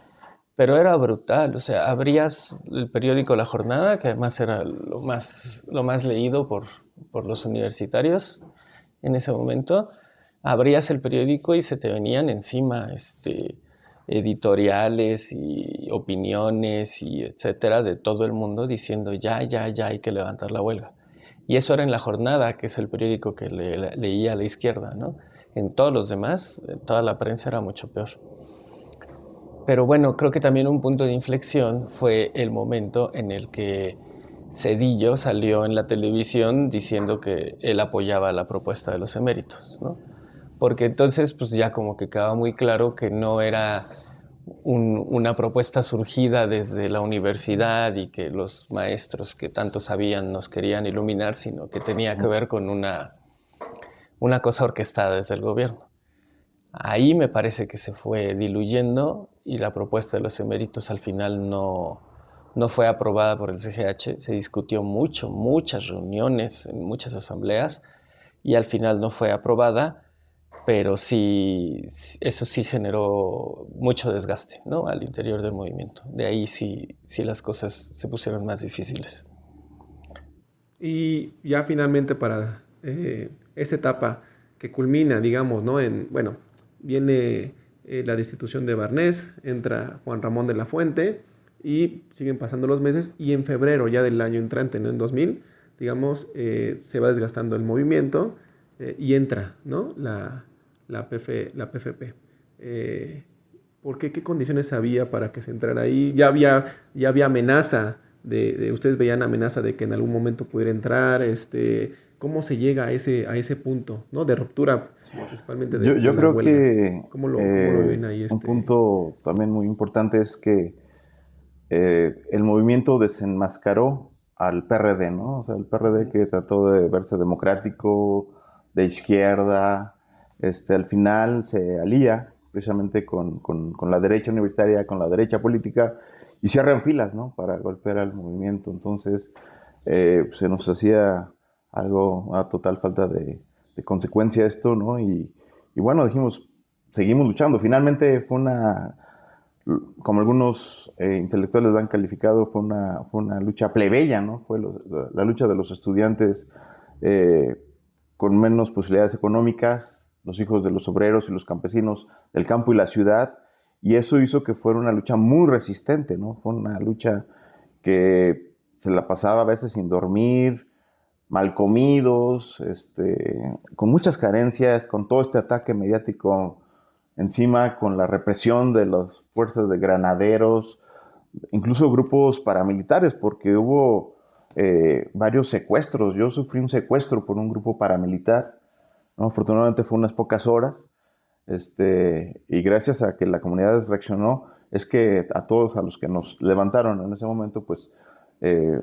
pero era brutal. O sea, abrías el periódico La Jornada, que además era lo más leído por los universitarios en ese momento. Abrías el periódico y se te venían encima editoriales y opiniones y etcétera de todo el mundo diciendo ya hay que levantar la huelga. Y eso era en La Jornada, que es el periódico que leía a la izquierda, ¿no? En todos los demás, toda la prensa era mucho peor. Pero bueno, creo que también un punto de inflexión fue el momento en el que Zedillo salió en la televisión diciendo que él apoyaba la propuesta de los eméritos, ¿no? Porque entonces pues ya como que quedaba muy claro que no era una propuesta surgida desde la universidad y que los maestros que tanto sabían nos querían iluminar, sino que tenía que ver con una cosa orquestada desde el gobierno. Ahí me parece que se fue diluyendo y la propuesta de los eméritos al final no fue aprobada por el CGH. Se discutió mucho, muchas reuniones, en muchas asambleas, y al final no fue aprobada, pero sí, eso sí generó mucho desgaste, ¿no?, al interior del movimiento. De ahí sí las cosas se pusieron más difíciles. Y ya finalmente para esa etapa que culmina, digamos, ¿no? Bueno, viene la destitución de Barnés, entra Juan Ramón de la Fuente y siguen pasando los meses y en febrero ya del año entrante, ¿no?, en 2000, digamos, se va desgastando el movimiento y entra, ¿no?, la PFP. ¿Por qué? ¿Qué condiciones había para que se entrara ahí? Ya había amenaza ustedes veían amenaza de que en algún momento pudiera entrar, ¿cómo se llega a ese punto, ¿no?, de ruptura, principalmente Yo de la creo huelga? que ¿Cómo lo ven ahí? un punto también muy importante es que el movimiento desenmascaró al PRD, ¿no? O sea, el PRD que trató de verse democrático, de izquierda, al final se alía precisamente con la derecha universitaria, con la derecha política, y cierran filas, ¿no?, para golpear al movimiento. Entonces, se nos hacía algo, una total falta de consecuencia esto, ¿no? Y bueno, dijimos, seguimos luchando. Finalmente fue una, como algunos intelectuales lo han calificado, fue una lucha plebeya, ¿no? Fue la lucha de los estudiantes eh, con menos posibilidades económicas, los hijos de los obreros y los campesinos del campo y la ciudad, y eso hizo que fuera una lucha muy resistente, ¿no? Fue una lucha que se la pasaba a veces sin dormir, mal comidos, con muchas carencias, con todo este ataque mediático encima, con la represión de las fuerzas de granaderos, incluso grupos paramilitares, porque hubo varios secuestros. Yo sufrí un secuestro por un grupo paramilitar, ¿no? Afortunadamente fue unas pocas horas, y gracias a que la comunidad reaccionó, es que a todos a los que nos levantaron en ese momento, pues eh,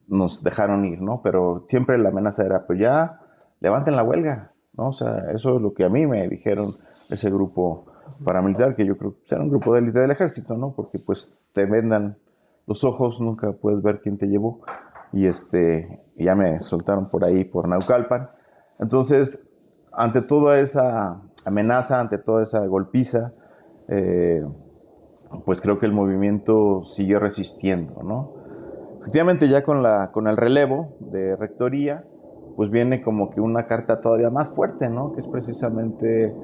nos dejaron ir, ¿no? Pero siempre la amenaza era, pues ya, levanten la huelga, ¿no? O sea, eso es lo que a mí me dijeron ese grupo paramilitar, que yo creo que era un grupo de élite del ejército, ¿no? Porque pues te vendan los ojos, nunca puedes ver quién te llevó, y ya me soltaron por ahí, por Naucalpan. Entonces, ante toda esa amenaza, ante toda esa golpiza, pues creo que el movimiento siguió resistiendo, ¿no? Efectivamente, ya con el relevo de rectoría, pues viene como que una carta todavía más fuerte, ¿no? Que es precisamente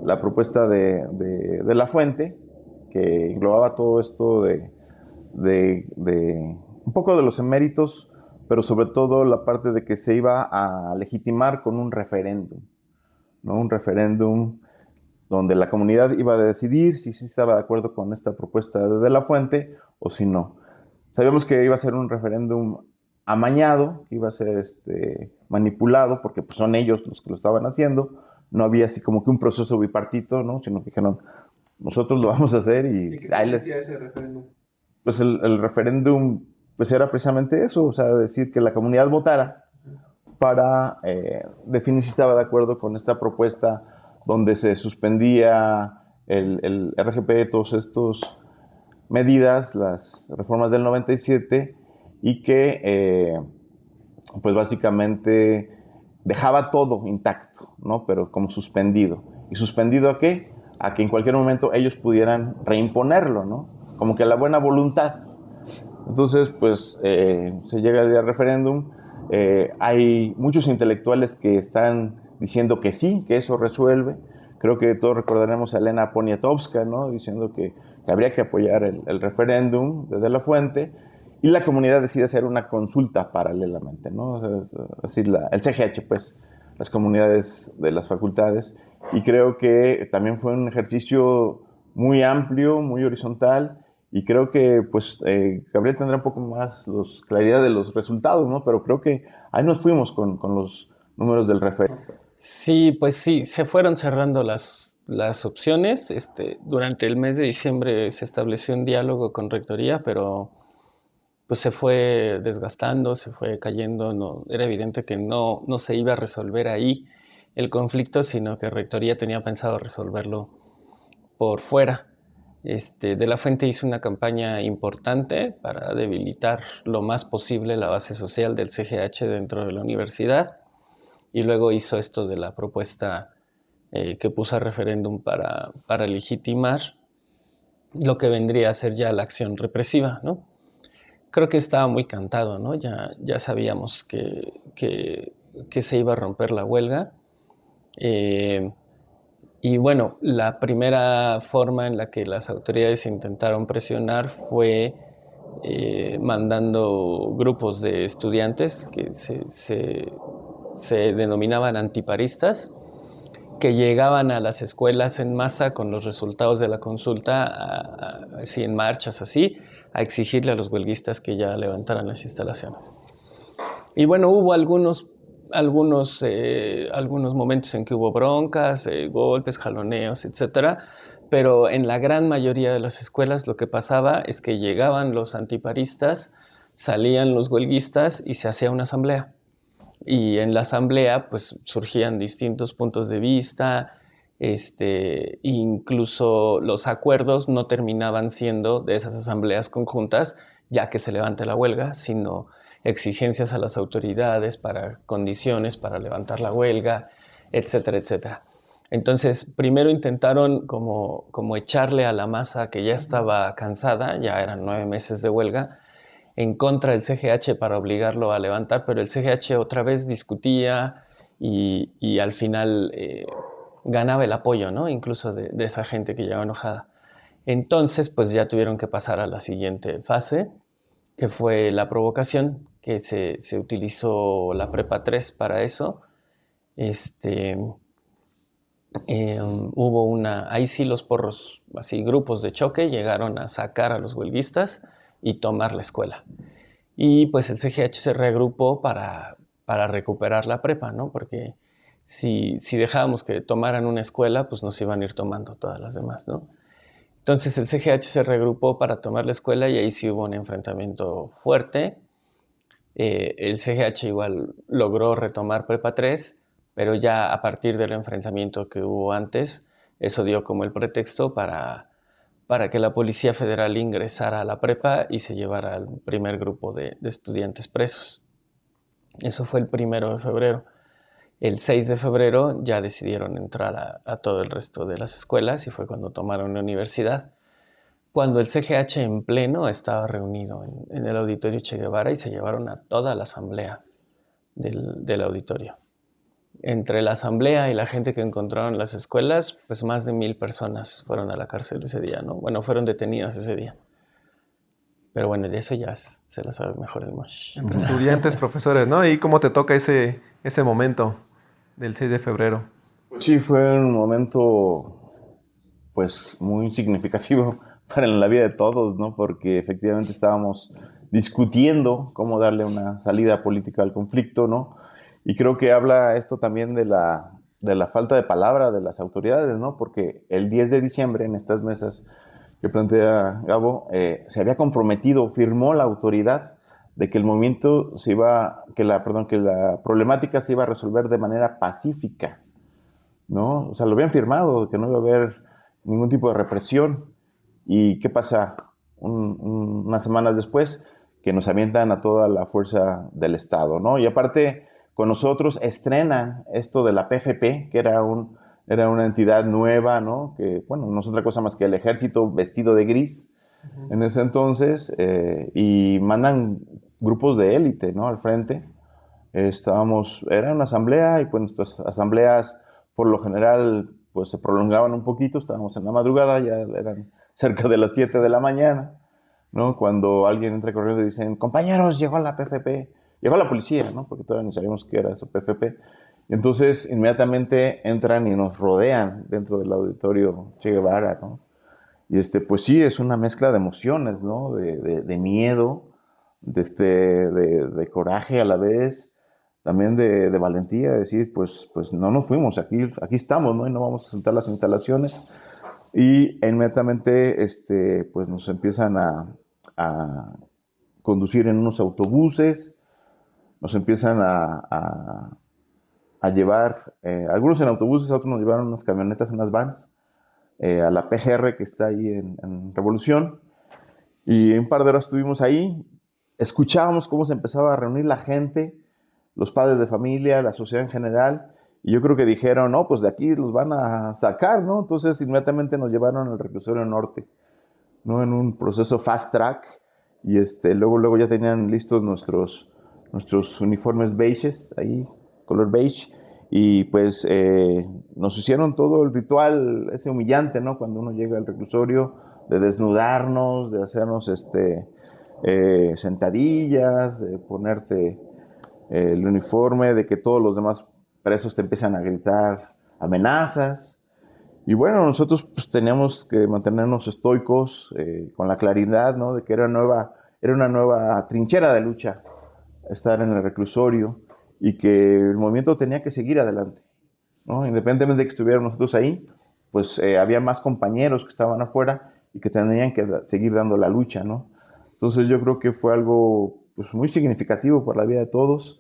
la propuesta de La Fuente, que englobaba todo esto de un poco de los eméritos, pero sobre todo la parte de que se iba a legitimar con un referéndum, ¿no? Un referéndum donde la comunidad iba a decidir si sí estaba de acuerdo con esta propuesta de La Fuente o si no. Sabíamos que iba a ser un referéndum amañado, que iba a ser manipulado, porque pues, son ellos los que lo estaban haciendo. No había así como que un proceso bipartito, ¿no? Sino que dijeron, nosotros lo vamos a hacer ¿Y y qué ahí les... consistía ese referéndum? Pues el referéndum pues era precisamente eso, o sea, decir que la comunidad votara para definir si estaba de acuerdo con esta propuesta donde se suspendía el RGP, todas estas medidas, las reformas del 97, y que pues básicamente dejaba todo intacto, ¿no? Pero como suspendido. ¿Y suspendido a qué? A que en cualquier momento ellos pudieran reimponerlo, ¿no? Como que la buena voluntad. Entonces, pues se llega al referéndum. Hay muchos intelectuales que están diciendo que sí, que eso resuelve. Creo que todos recordaremos a Elena Poniatowska, ¿no? Diciendo que habría que apoyar el referéndum desde la fuente. Y la comunidad decide hacer una consulta paralelamente, ¿no? O sea, así el CGH, pues, las comunidades de las facultades. Y creo que también fue un ejercicio muy amplio, muy horizontal, y creo que, pues, Gabriel tendrá un poco más claridad de los resultados, ¿no? Pero creo que ahí nos fuimos con los números del referéndum. Sí, pues sí, se fueron cerrando las opciones. Durante el mes de diciembre se estableció un diálogo con Rectoría, pero pues se fue desgastando, se fue cayendo, no, era evidente que no se iba a resolver ahí. el conflicto, sino que Rectoría tenía pensado resolverlo por fuera. De la Fuente hizo una campaña importante para debilitar lo más posible la base social del CGH dentro de la universidad, y luego hizo esto de la propuesta que puso a referéndum para legitimar lo que vendría a ser ya la acción represiva, ¿no? Creo que estaba muy cantado, ¿no? Ya sabíamos que se iba a romper la huelga. Eh, y bueno, la primera forma en la que las autoridades intentaron presionar fue mandando grupos de estudiantes que se denominaban antiparistas, que llegaban a las escuelas en masa con los resultados de la consulta, así en marchas así, a exigirle a los huelguistas que ya levantaran las instalaciones. Y bueno, hubo algunos momentos en que hubo broncas, golpes, jaloneos, etcétera, pero en la gran mayoría de las escuelas lo que pasaba es que llegaban los antiparistas, salían los huelguistas y se hacía una asamblea. Y en la asamblea pues surgían distintos puntos de vista, incluso los acuerdos no terminaban siendo de esas asambleas conjuntas, ya que se levante la huelga, sino exigencias a las autoridades para condiciones para levantar la huelga, etcétera, etcétera. Entonces, primero intentaron como echarle a la masa que ya estaba cansada, ya eran 9 meses de huelga, en contra del CGH para obligarlo a levantar, pero el CGH otra vez discutía y al final ganaba el apoyo, ¿no? Incluso de esa gente que llegaba enojada. Entonces, pues ya tuvieron que pasar a la siguiente fase, que fue la provocación, que se utilizó la Prepa 3 para eso. Hubo ahí sí los porros, así grupos de choque, llegaron a sacar a los huelguistas y tomar la escuela. Y pues el CGH se reagrupó para recuperar la prepa, ¿no? Porque si dejábamos que tomaran una escuela, pues nos iban a ir tomando todas las demás, ¿no? Entonces el CGH se reagrupó para tomar la escuela y ahí sí hubo un enfrentamiento fuerte. El CGH igual logró retomar Prepa 3, pero ya a partir del enfrentamiento que hubo antes, eso dio como el pretexto para que la Policía Federal ingresara a la prepa y se llevara al primer grupo de estudiantes presos. Eso fue el 1 de febrero. El 6 de febrero ya decidieron entrar a todo el resto de las escuelas y fue cuando tomaron la universidad. Cuando el CGH en pleno estaba reunido en el auditorio Che Guevara y se llevaron a toda la asamblea del auditorio. Entre la asamblea y la gente que encontraron en las escuelas, pues más de 1000 personas fueron a la cárcel ese día, ¿no? Bueno, fueron detenidas ese día. Pero bueno, de eso ya se la sabe mejor el Mosh. Entre estudiantes, profesores, ¿no? ¿Y cómo te toca ese momento del 6 de febrero? Pues sí, fue un momento pues muy significativo para la vida de todos, ¿no? Porque efectivamente estábamos discutiendo cómo darle una salida política al conflicto, ¿no? Y creo que habla esto también de la falta de palabra de las autoridades, ¿no? Porque el 10 de diciembre, en estas mesas que plantea Gabo, se había comprometido, firmó la autoridad de que el movimiento que la problemática se iba a resolver de manera pacífica, ¿no? O sea, lo habían firmado, que no iba a haber ningún tipo de represión. ¿Y qué pasa? Unas semanas después, que nos avientan a toda la fuerza del Estado, ¿no? Y aparte, con nosotros estrenan esto de la PFP, que era una entidad nueva, ¿no? Que, bueno, no es otra cosa más que el ejército vestido de gris en ese entonces, y mandan grupos de élite, ¿no? Al frente. Era una asamblea y pues nuestras asambleas por lo general pues se prolongaban un poquito, estábamos en la madrugada, ya eran cerca de las 7 de la mañana, ¿no? Cuando alguien entra corriendo y dicen, compañeros, llegó la PFP, llegó la policía, ¿no? Porque todavía no sabíamos qué era eso, PFP. Y entonces inmediatamente entran y nos rodean dentro del auditorio Che Guevara, ¿no? Y pues sí, es una mezcla de emociones, ¿no? De miedo, de coraje a la vez, también de valentía, de decir, pues no nos fuimos, aquí estamos, ¿no? Y no vamos a soltar las instalaciones. Y inmediatamente, pues nos empiezan a conducir en unos autobuses, nos empiezan a a llevar, algunos en autobuses, otros nos llevaron unas camionetas, unas vans, a la PGR que está ahí en Revolución. Y un par de horas estuvimos ahí, escuchábamos cómo se empezaba a reunir la gente, los padres de familia, la sociedad en general, y yo creo que dijeron, no, pues de aquí los van a sacar, ¿no? Entonces inmediatamente nos llevaron al reclusorio norte, ¿no? En un proceso fast track, y luego ya tenían listos nuestros uniformes beiges, ahí, color beige, y pues nos hicieron todo el ritual ese humillante, ¿no? Cuando uno llega al reclusorio, de desnudarnos, de hacernos sentadillas, de ponerte el uniforme, de que todos los demás presos te empiezan a gritar amenazas. Y bueno, nosotros pues teníamos que mantenernos estoicos, con la claridad, ¿no? De que era una nueva trinchera de lucha estar en el reclusorio y que el movimiento tenía que seguir adelante, ¿no? Independientemente de que estuviéramos nosotros ahí, pues había más compañeros que estaban afuera y que tenían que seguir dando la lucha, ¿no? Entonces yo creo que fue algo pues, muy significativo por la vida de todos,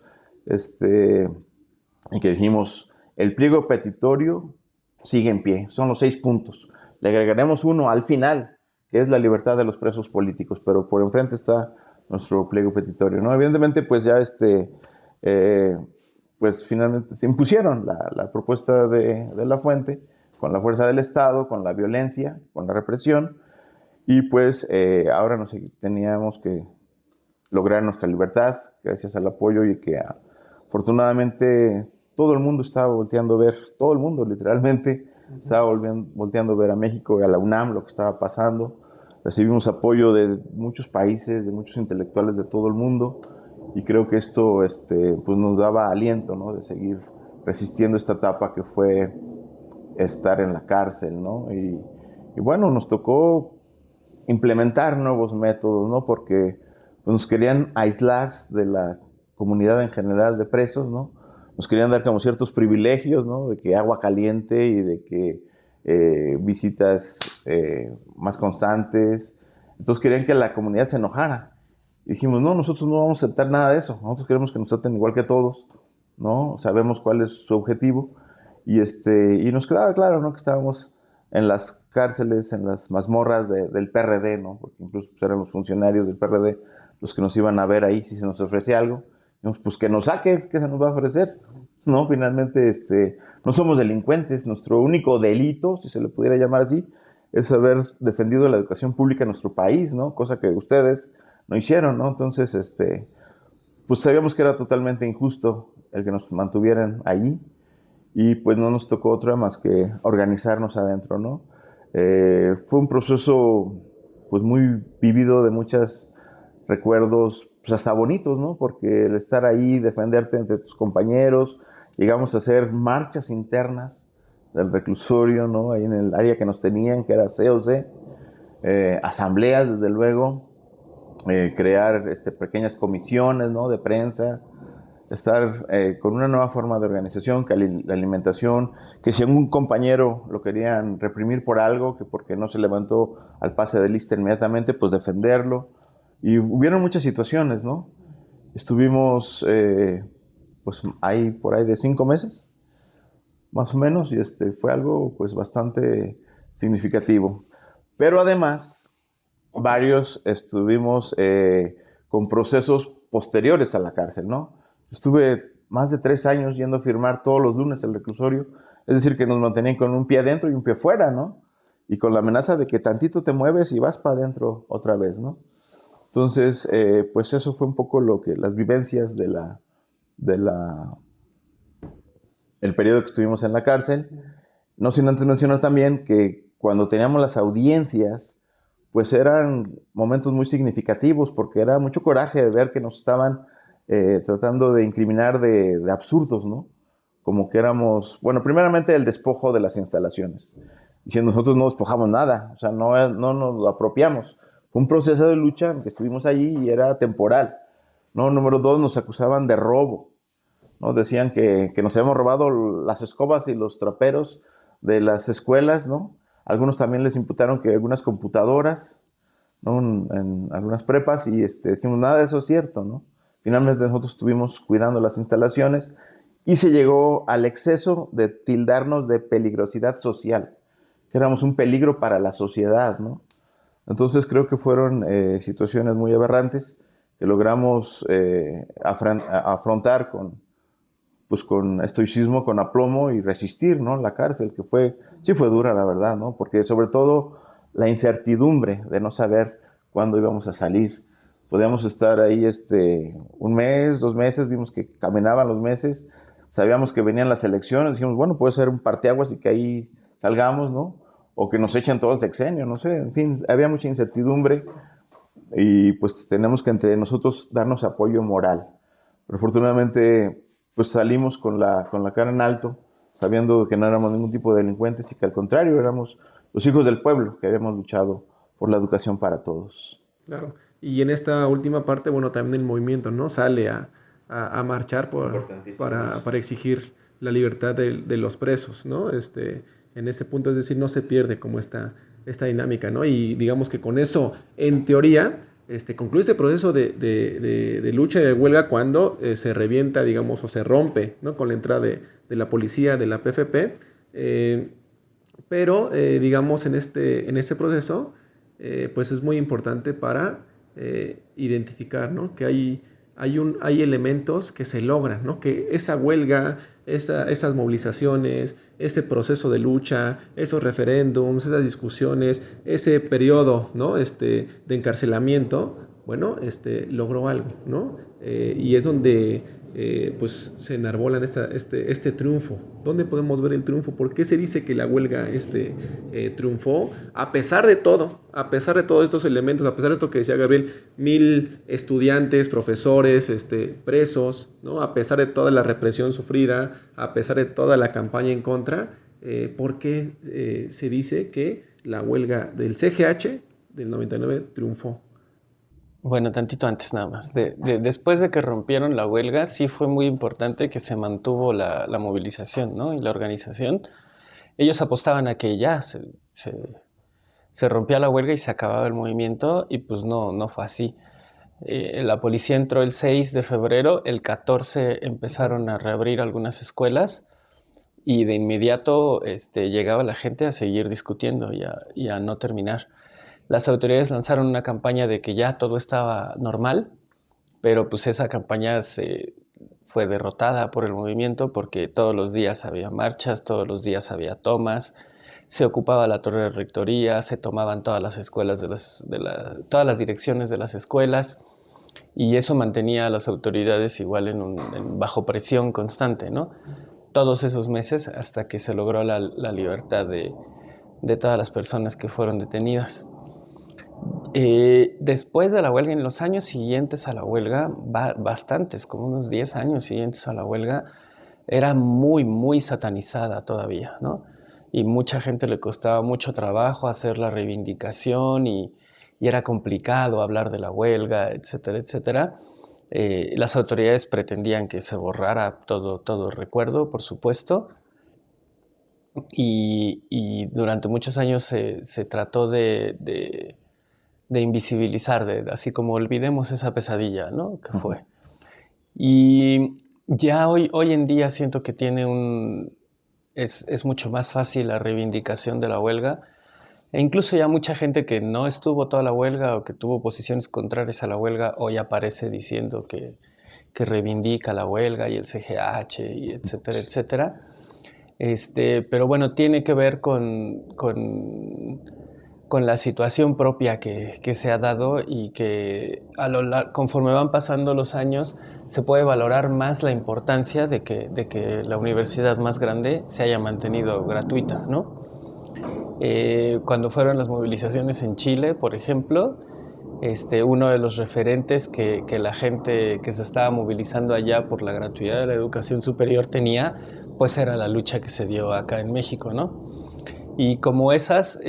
y que dijimos, el pliego petitorio sigue en pie, son los 6 puntos. Le agregaremos uno al final, que es la libertad de los presos políticos, pero por enfrente está nuestro pliego petitorio, ¿no? Evidentemente, pues ya pues finalmente se impusieron la propuesta de La Fuente, con la fuerza del Estado, con la violencia, con la represión, y pues ahora teníamos que lograr nuestra libertad, gracias al apoyo y que afortunadamente todo el mundo estaba volteando a ver, todo el mundo literalmente estaba volteando a ver a México y a la UNAM lo que estaba pasando. Recibimos apoyo de muchos países, de muchos intelectuales de todo el mundo, y creo que esto pues nos daba aliento, ¿no? De seguir resistiendo esta etapa que fue estar en la cárcel, ¿no? Y bueno, nos tocó implementar nuevos métodos, ¿no? Porque pues, nos querían aislar de la comunidad en general de presos, ¿no? Nos querían dar como ciertos privilegios, ¿no? De que agua caliente y de que visitas más constantes. Entonces querían que la comunidad se enojara. Y dijimos, no, nosotros no vamos a aceptar nada de eso. Nosotros queremos que nos traten igual que todos, ¿no? Sabemos cuál es su objetivo. Y nos quedaba claro, ¿no? Que estábamos en las cárceles, en las mazmorras del PRD, ¿no? Porque incluso pues, eran los funcionarios del PRD los que nos iban a ver ahí si se nos ofrecía algo. Dijimos, pues que nos saque, ¿qué se nos va a ofrecer? No, finalmente, no somos delincuentes. Nuestro único delito, si se le pudiera llamar así, es haber defendido la educación pública en nuestro país, ¿no? Cosa que ustedes no hicieron, ¿no? Entonces, pues sabíamos que era totalmente injusto el que nos mantuvieran allí, y pues no nos tocó otra más que organizarnos adentro, ¿no? Fue un proceso pues muy vivido, de muchos recuerdos, pues hasta bonitos, ¿no? Porque el estar ahí, defenderte entre tus compañeros, llegamos a hacer marchas internas del reclusorio, ¿no? Ahí en el área que nos tenían, que era COC, asambleas, desde luego, crear pequeñas comisiones, ¿no? De prensa, estar con una nueva forma de organización, que la alimentación, que si a un compañero lo querían reprimir por algo, que porque no se levantó al pase de lista inmediatamente, pues defenderlo. Y hubieron muchas situaciones, ¿no? Estuvimos pues por ahí de 5 meses, más o menos, y fue algo pues bastante significativo. Pero además, varios estuvimos con procesos posteriores a la cárcel, ¿no? Estuve más de 3 años yendo a firmar todos los lunes al reclusorio, es decir, que nos mantenían con un pie adentro y un pie fuera, ¿no? Y con la amenaza de que tantito te mueves y vas para adentro otra vez, ¿no? Entonces, pues eso fue un poco las vivencias el periodo que estuvimos en la cárcel. No sin antes mencionar también que cuando teníamos las audiencias, pues eran momentos muy significativos, porque era mucho coraje de ver que nos estaban tratando de incriminar de absurdos, ¿no? Como que éramos, bueno, primeramente el despojo de las instalaciones, diciendo nosotros no despojamos nada, o sea, no nos lo apropiamos. Fue un proceso de lucha en que estuvimos allí y era temporal, ¿no? Número 2, nos acusaban de robo, ¿no? Decían que nos habíamos robado las escobas y los traperos de las escuelas, ¿no? Algunos también les imputaron que algunas computadoras, ¿no? En algunas prepas, y dijimos, nada de eso es cierto, ¿no? Finalmente nosotros estuvimos cuidando las instalaciones y se llegó al exceso de tildarnos de peligrosidad social, que éramos un peligro para la sociedad, ¿no? Entonces creo que fueron situaciones muy aberrantes que logramos afrontar pues con estoicismo, con aplomo y resistir, ¿no? La cárcel, que sí fue dura, la verdad, ¿no? Porque sobre todo la incertidumbre de no saber cuándo íbamos a salir. Podíamos estar ahí un mes, 2 meses, vimos que caminaban los meses, sabíamos que venían las elecciones, dijimos, bueno, puede ser un parteaguas y que ahí salgamos, ¿no? O que nos echen todo el sexenio, no sé, en fin, había mucha incertidumbre y pues tenemos que entre nosotros darnos apoyo moral. Pero afortunadamente pues salimos con la cara en alto, sabiendo que no éramos ningún tipo de delincuentes y que al contrario éramos los hijos del pueblo que habíamos luchado por la educación para todos. Claro. Y en esta última parte, bueno, también el movimiento, ¿no? Sale a marchar para exigir la libertad de los presos, ¿no? En ese punto, es decir, no se pierde como esta dinámica, ¿no? Y digamos que con eso, en teoría, concluye este proceso de lucha y de huelga cuando se revienta, digamos, o se rompe, ¿no? Con la entrada de la policía, de la PFP. Pero, digamos, en ese proceso, pues es muy importante para identificar, ¿no? Que hay elementos que se logran, ¿no? Que esa huelga, esas movilizaciones, ese proceso de lucha, esos referéndums, esas discusiones, ese periodo, ¿no? De encarcelamiento, bueno, logró algo, ¿no? Y es donde pues se enarbolan este triunfo. ¿Dónde podemos ver el triunfo? ¿Por qué se dice que la huelga triunfó? A pesar de todo, a pesar de todos estos elementos, a pesar de esto que decía Gabriel, 1000 estudiantes, profesores, presos, ¿no? A pesar de toda la represión sufrida, a pesar de toda la campaña en contra, ¿por qué se dice que la huelga del CGH del 99 triunfó? Bueno, tantito antes nada más. Después de que rompieron la huelga, sí fue muy importante que se mantuvo la movilización, ¿no? Y la organización. Ellos apostaban a que ya se rompía la huelga y se acababa el movimiento, y pues no fue así. La policía entró el 6 de febrero, el 14 empezaron a reabrir algunas escuelas y de inmediato llegaba la gente a seguir discutiendo y a no terminar. Las autoridades lanzaron una campaña de que ya todo estaba normal, pero pues esa campaña fue derrotada por el movimiento porque todos los días había marchas, todos los días había tomas, se ocupaba la torre de rectoría, se tomaban todas las escuelas todas las direcciones de las escuelas, y eso mantenía a las autoridades igual bajo presión constante, ¿no? Todos esos meses hasta que se logró la libertad de todas las personas que fueron detenidas. Después de la huelga, en los años siguientes a la huelga, bastantes, como unos 10 años siguientes a la huelga, era muy, muy satanizada todavía, ¿no? Y mucha gente le costaba mucho trabajo hacer la reivindicación y era complicado hablar de la huelga, etcétera, etcétera. Las autoridades pretendían que se borrara todo recuerdo, por supuesto, y durante muchos años se trató de invisibilizar, así como olvidemos esa pesadilla, ¿no? Que fue. Y ya hoy en día siento que es mucho más fácil la reivindicación de la huelga, e incluso ya mucha gente que no estuvo toda la huelga o que tuvo posiciones contrarias a la huelga hoy aparece diciendo que reivindica la huelga y el CGH y etcétera, etcétera. Pero bueno, tiene que ver con la situación propia que se ha dado, y que conforme van pasando los años se puede valorar más la importancia de que la universidad más grande se haya mantenido gratuita, ¿no? Cuando fueron las movilizaciones en Chile, por ejemplo, uno de los referentes que la gente que se estaba movilizando allá por la gratuidad de la educación superior tenía, pues era la lucha que se dio acá en México, ¿no? Y como esas,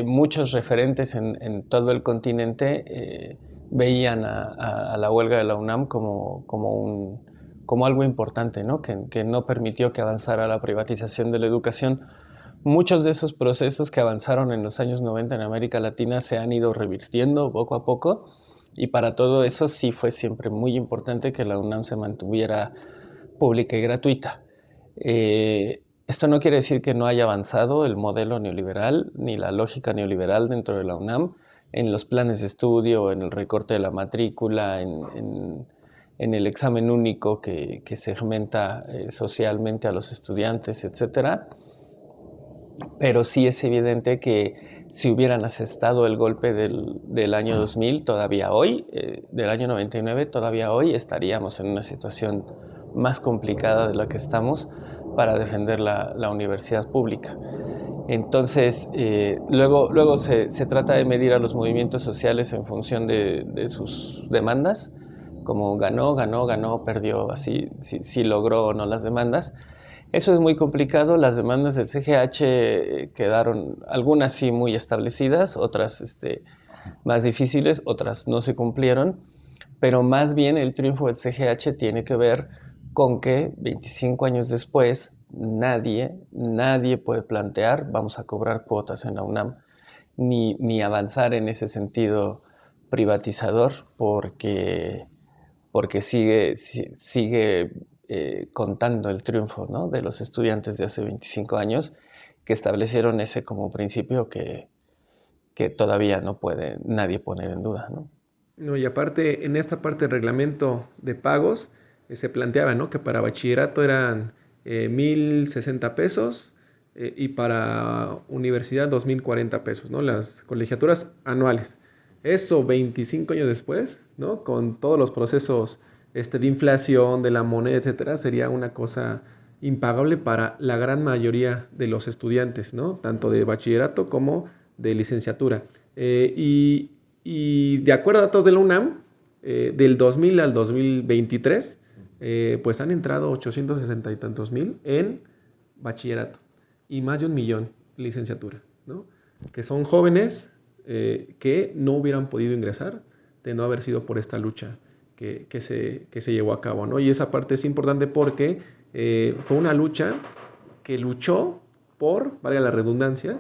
muchos referentes en todo el continente veían a la huelga de la UNAM como algo importante, ¿no? Que no permitió que avanzara la privatización de la educación. Muchos de esos procesos que avanzaron en los años 90 en América Latina se han ido revirtiendo poco a poco, y para todo eso sí fue siempre muy importante que la UNAM se mantuviera pública y gratuita. Esto no quiere decir que no haya avanzado el modelo neoliberal ni la lógica neoliberal dentro de la UNAM en los planes de estudio, en el recorte de la matrícula, en el examen único que segmenta socialmente a los estudiantes, etc. Pero sí es evidente que si hubieran asestado el golpe del año 2000, todavía hoy, del año 99, todavía hoy estaríamos en una situación más complicada de la que estamos para defender la universidad pública. Entonces, luego se trata de medir a los movimientos sociales en función de sus demandas, como ganó, perdió, así, si logró o no las demandas. Eso es muy complicado. Las demandas del CGH quedaron, algunas sí muy establecidas, otras más difíciles, otras no se cumplieron, pero más bien el triunfo del CGH tiene que ver con que 25 años después nadie puede plantear vamos a cobrar cuotas en la UNAM, ni avanzar en ese sentido privatizador, porque sigue contando el triunfo, ¿no?, de los estudiantes de hace 25 años que establecieron ese como principio que todavía no puede nadie poner en duda, ¿no? No, y aparte, en esta parte del reglamento de pagos, se planteaba, ¿no?, que para bachillerato eran 1,060 pesos y para universidad 2,040 pesos, ¿no? Las colegiaturas anuales. Eso 25 años después, ¿no?, con todos los procesos de inflación, de la moneda, etcétera, sería una cosa impagable para la gran mayoría de los estudiantes, ¿no?, tanto de bachillerato como de licenciatura. Y de acuerdo a datos de la UNAM, del 2000 al 2023, pues han entrado 860 y tantos mil en bachillerato y más de 1,000,000 en licenciatura, ¿no?, que son jóvenes que no hubieran podido ingresar de no haber sido por esta lucha que se llevó a cabo, ¿no? Y esa parte es importante porque fue una lucha que luchó por, valga la redundancia,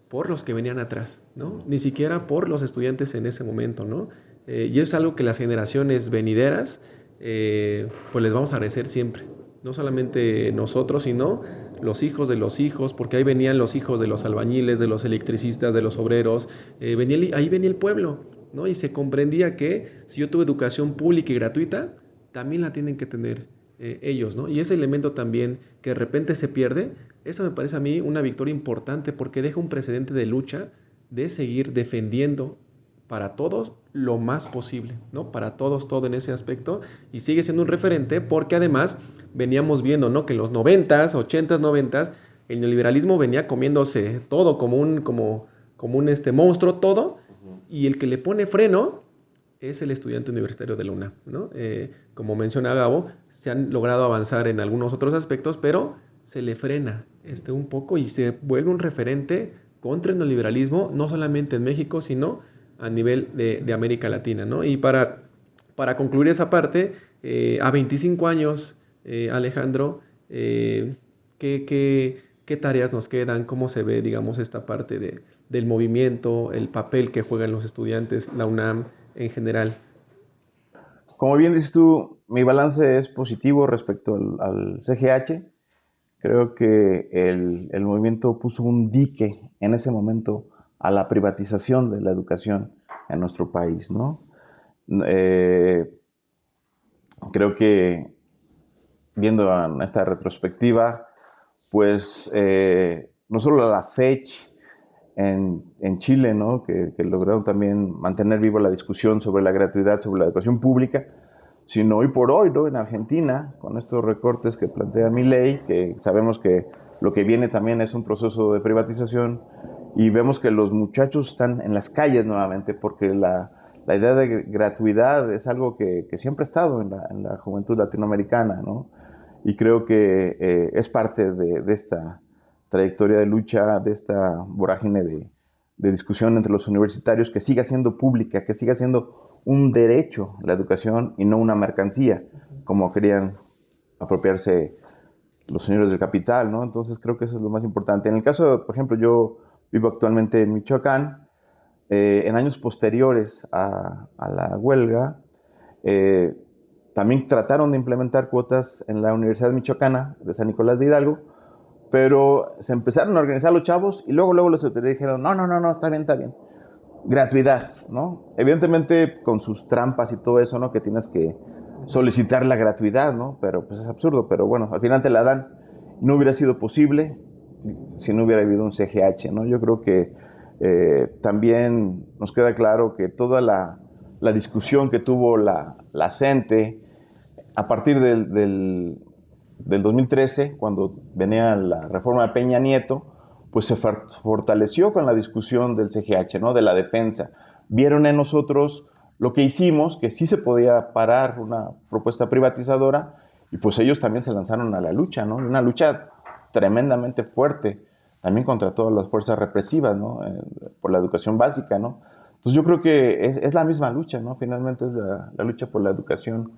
por los que venían atrás, ¿no? Ni siquiera por los estudiantes en ese momento, ¿no? Y es algo que las generaciones venideras, pues les vamos a agradecer siempre. No solamente nosotros, sino los hijos de los hijos, porque ahí venían los hijos de los albañiles, de los electricistas, de los obreros, ahí venía el pueblo, ¿no? Y se comprendía que si yo tuve educación pública y gratuita, también la tienen que tener ellos, ¿no? Y ese elemento también que de repente se pierde, eso me parece a mí una victoria importante porque deja un precedente de lucha de seguir defendiendo para todos lo más posible, ¿no? Para todos, todo en ese aspecto, y sigue siendo un referente porque además veníamos viendo, ¿no?, que en los 90s, 80s, 90s, el neoliberalismo venía comiéndose todo como un monstruo, todo, y el que le pone freno es el estudiante universitario de la UNAM, ¿no? Como menciona Gabo, se han logrado avanzar en algunos otros aspectos, pero se le frena un poco y se vuelve un referente contra el neoliberalismo, no solamente en México, sino a nivel de América Latina, ¿no? Y para concluir esa parte, a 25 años, Alejandro, ¿qué tareas nos quedan? ¿Cómo se ve, digamos, esta parte del movimiento, el papel que juegan los estudiantes, la UNAM en general? Como bien dices tú, mi balance es positivo respecto al CGH. Creo que el movimiento puso un dique en ese momento a la privatización de la educación en nuestro país, ¿no? Creo que viendo esta retrospectiva, pues no solo la FECH en Chile, ¿no?, que lograron también mantener viva la discusión sobre la gratuidad, sobre la educación pública, sino hoy por hoy, ¿no?, en Argentina, con estos recortes que plantea Milei, que sabemos que lo que viene también es un proceso de privatización, y vemos que los muchachos están en las calles nuevamente, porque la idea de gratuidad es algo que siempre ha estado en la juventud latinoamericana, ¿no? Y creo que es parte de esta trayectoria de lucha, de esta vorágine de discusión entre los universitarios, que siga siendo pública, que siga siendo un derecho la educación y no una mercancía, como querían apropiarse los señores del capital, ¿no? Entonces creo que eso es lo más importante. En el caso, por ejemplo, yo vivo actualmente en Michoacán. En años posteriores a la huelga, También trataron de implementar cuotas en la Universidad Michoacana de San Nicolás de Hidalgo, pero se empezaron a organizar los chavos y luego las autoridades dijeron, no, está bien. Gratuidad, ¿no? Evidentemente con sus trampas y todo eso, ¿no? Que tienes que solicitar la gratuidad, ¿no? Pero pues es absurdo, pero bueno, al final te la dan. No hubiera sido posible si no hubiera habido un CGH, ¿no? Yo creo que también nos queda claro que toda la discusión que tuvo la CENTE a partir del 2013, cuando venía la reforma de Peña Nieto, pues se fortaleció con la discusión del CGH, ¿no? De la defensa. Vieron en nosotros lo que hicimos, que sí se podía parar una propuesta privatizadora, y pues ellos también se lanzaron a la lucha, ¿no? Una lucha tremendamente fuerte, también contra todas las fuerzas represivas, ¿no? Por la educación básica, ¿no? Entonces yo creo que es la misma lucha, ¿no? Finalmente es la lucha por la educación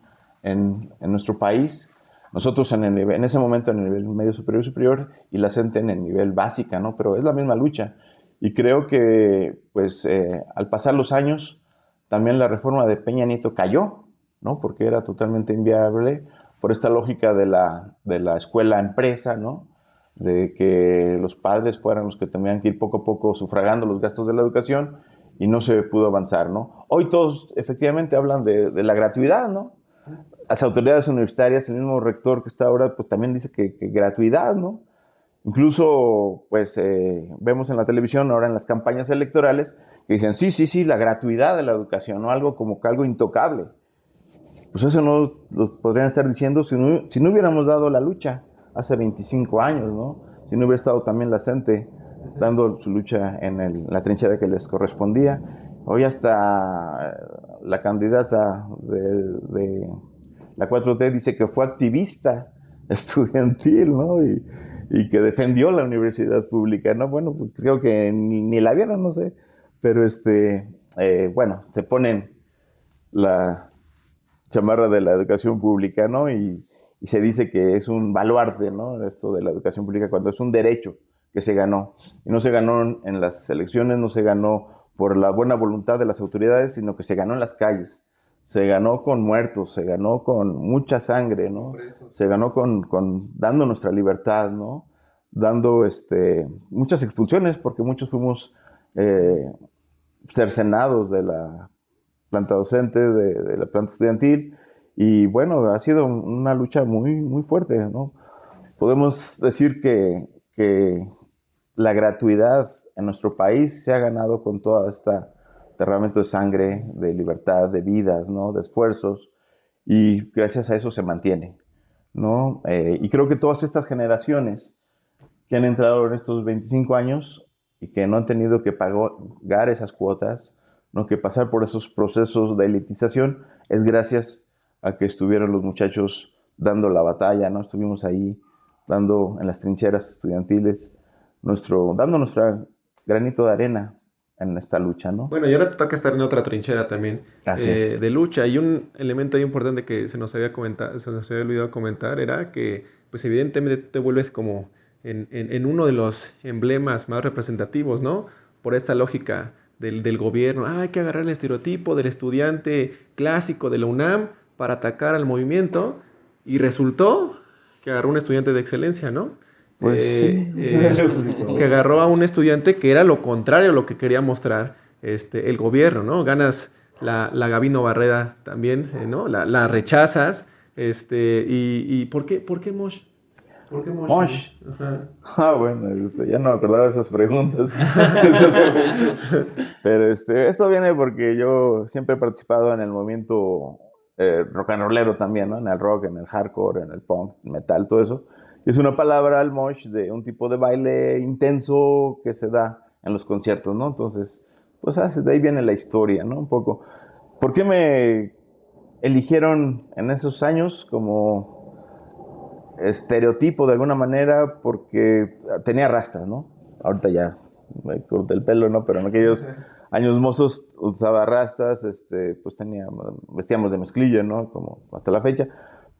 en nuestro país. Nosotros en ese momento en el nivel medio superior y la CENTE en el nivel básica, ¿no? Pero es la misma lucha. Y creo que, pues, al pasar los años, también la reforma de Peña Nieto cayó, ¿no? Porque era totalmente inviable por esta lógica de la escuela-empresa, ¿no? De que los padres fueran los que tenían que ir poco a poco sufragando los gastos de la educación y no se pudo avanzar, ¿no? Hoy todos efectivamente hablan de la gratuidad, ¿no? Las autoridades universitarias, el mismo rector que está ahora, pues también dice que gratuidad, ¿no? Incluso, pues, vemos en la televisión, ahora en las campañas electorales, que dicen, sí, la gratuidad de la educación, ¿no? Algo como que algo intocable. Pues eso no lo podrían estar diciendo si no hubiéramos dado la lucha hace 25 años, ¿no? Si no hubiera estado también la CENTE dando su lucha en la trinchera que les correspondía. Hoy hasta la candidata de la 4T dice que fue activista estudiantil, ¿no? Y que defendió la universidad pública, ¿no? Bueno, pues creo que ni la vieron, no sé. Pero bueno, se ponen la chamarra de la educación pública, ¿no? Y se dice que es un baluarte, ¿no? Esto de la educación pública, cuando es un derecho que se ganó. Y no se ganó en las elecciones, no se ganó por la buena voluntad de las autoridades, sino que se ganó en las calles. Se ganó con muertos, se ganó con mucha sangre, ¿no? Se ganó dando nuestra libertad, ¿no? Dando muchas expulsiones, porque muchos fuimos cercenados de la planta docente, de la planta estudiantil, y bueno, ha sido una lucha muy fuerte, ¿no? Podemos decir que la gratuidad en nuestro país se ha ganado con toda esta derramamiento de sangre, de libertad, de vidas, ¿no? De esfuerzos, y gracias a eso se mantiene, ¿no? Y creo que todas estas generaciones que han entrado en estos 25 años y que no han tenido que pagar esas cuotas, no que pasar por esos procesos de elitización, es gracias a que estuvieron los muchachos dando la batalla, ¿no? Estuvimos ahí dando en las trincheras estudiantiles, dando nuestro granito de arena en esta lucha, ¿no? Bueno, y ahora te toca estar en otra trinchera también de lucha. Y un elemento ahí importante que se nos había olvidado comentar era que, pues evidentemente te vuelves como en uno de los emblemas más representativos, ¿no? Por esta lógica del gobierno. Hay que agarrar el estereotipo del estudiante clásico de la UNAM para atacar al movimiento. Y resultó que agarró un estudiante de excelencia, ¿no? Pues sí. Que agarró a un estudiante que era lo contrario a lo que quería mostrar el gobierno, ¿no? Ganas la Gabino Barreda también, ¿no? La rechazas, y ¿por qué Mosh? ¿Por qué Mosh? Bueno, ya no me acordaba de esas preguntas. Pero esto viene porque yo siempre he participado en el movimiento rock and rollero también, ¿no? En el rock, en el hardcore, en el punk, metal, todo eso. Es una palabra, el mosh, de un tipo de baile intenso que se da en los conciertos, ¿no? Entonces, pues de ahí viene la historia, ¿no? Un poco. ¿Por qué me eligieron en esos años como estereotipo de alguna manera? Porque tenía rastas, ¿no? Ahorita ya me corté el pelo, ¿no? Pero en aquellos años mozos usaba rastas, pues vestíamos de mezclilla, ¿no? Como hasta la fecha.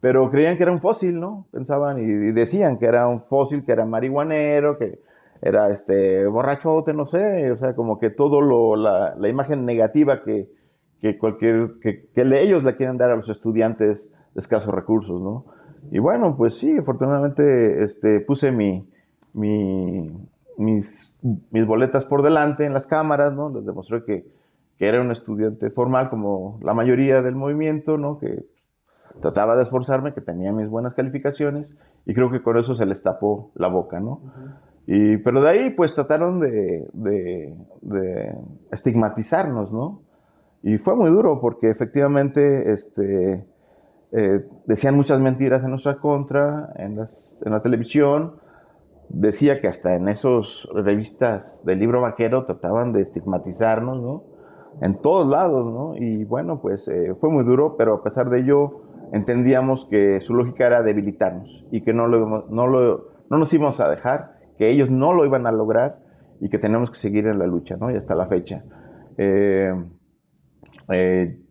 Pero creían que era un fósil, ¿no? Pensaban y decían que era un fósil, que era marihuanero, que era borrachote, no sé. O sea, como que todo la imagen negativa que ellos le quieren dar a los estudiantes de escasos recursos, ¿no? Y bueno, pues sí, afortunadamente puse mis boletas por delante en las cámaras, ¿no? Les demostré que era un estudiante formal como la mayoría del movimiento, ¿no? Que trataba de esforzarme, que tenía mis buenas calificaciones, y creo que con eso se les tapó la boca, ¿no? Pero de ahí pues trataron de estigmatizarnos, ¿no? Y fue muy duro porque efectivamente decían muchas mentiras en nuestra contra en la televisión. Decía que hasta en esas revistas del libro vaquero trataban de estigmatizarnos, ¿no? En todos lados, ¿no? Y bueno, pues fue muy duro, pero a pesar de ello entendíamos que su lógica era debilitarnos y que no nos íbamos a dejar, que ellos no lo iban a lograr y que tenemos que seguir en la lucha, ¿no? Y hasta la fecha.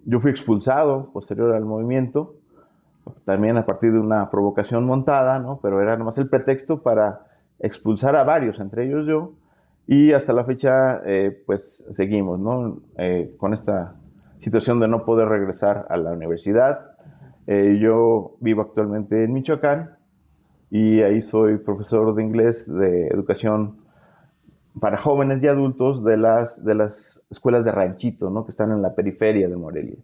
Yo fui expulsado posterior al movimiento, también a partir de una provocación montada, ¿no? Pero era nomás el pretexto para expulsar a varios, entre ellos yo, y hasta la fecha pues seguimos, ¿no? Con esta situación de no poder regresar a la universidad. Yo vivo actualmente en Michoacán y ahí soy profesor de inglés de educación para jóvenes y adultos de las escuelas de ranchito, ¿no? Que están en la periferia de Morelia.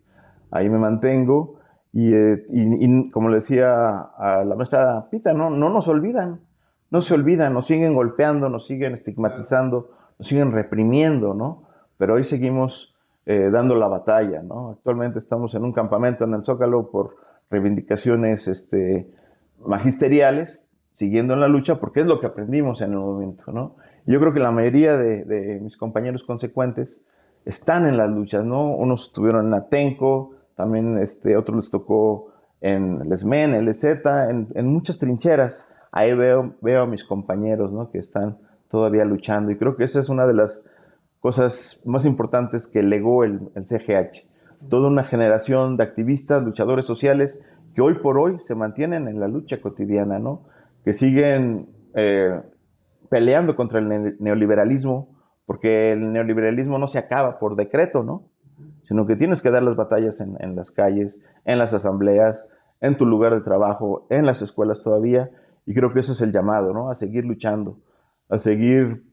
Ahí me mantengo y como le decía a la maestra Pita, no nos olvidan, no se olvidan, nos siguen golpeando, nos siguen estigmatizando, nos siguen reprimiendo, ¿no? Pero hoy seguimos dando la batalla, ¿no? Actualmente estamos en un campamento en el Zócalo por reivindicaciones magisteriales, siguiendo en la lucha, porque es lo que aprendimos en el movimiento, ¿no? Yo creo que la mayoría de mis compañeros consecuentes están en las luchas, ¿no? Unos estuvieron en Atenco, también otros les tocó en el ESMEN, el EZ, en muchas trincheras. Ahí veo a mis compañeros, ¿no? Que están todavía luchando, y creo que esa es una de las cosas más importantes que legó el CGH. Toda una generación de activistas, luchadores sociales, que hoy por hoy se mantienen en la lucha cotidiana, ¿no? Que siguen peleando contra el neoliberalismo, porque el neoliberalismo no se acaba por decreto, ¿no? Sino que tienes que dar las batallas en las calles, en las asambleas, en tu lugar de trabajo, en las escuelas todavía, y creo que ese es el llamado, ¿no? A seguir luchando, a seguir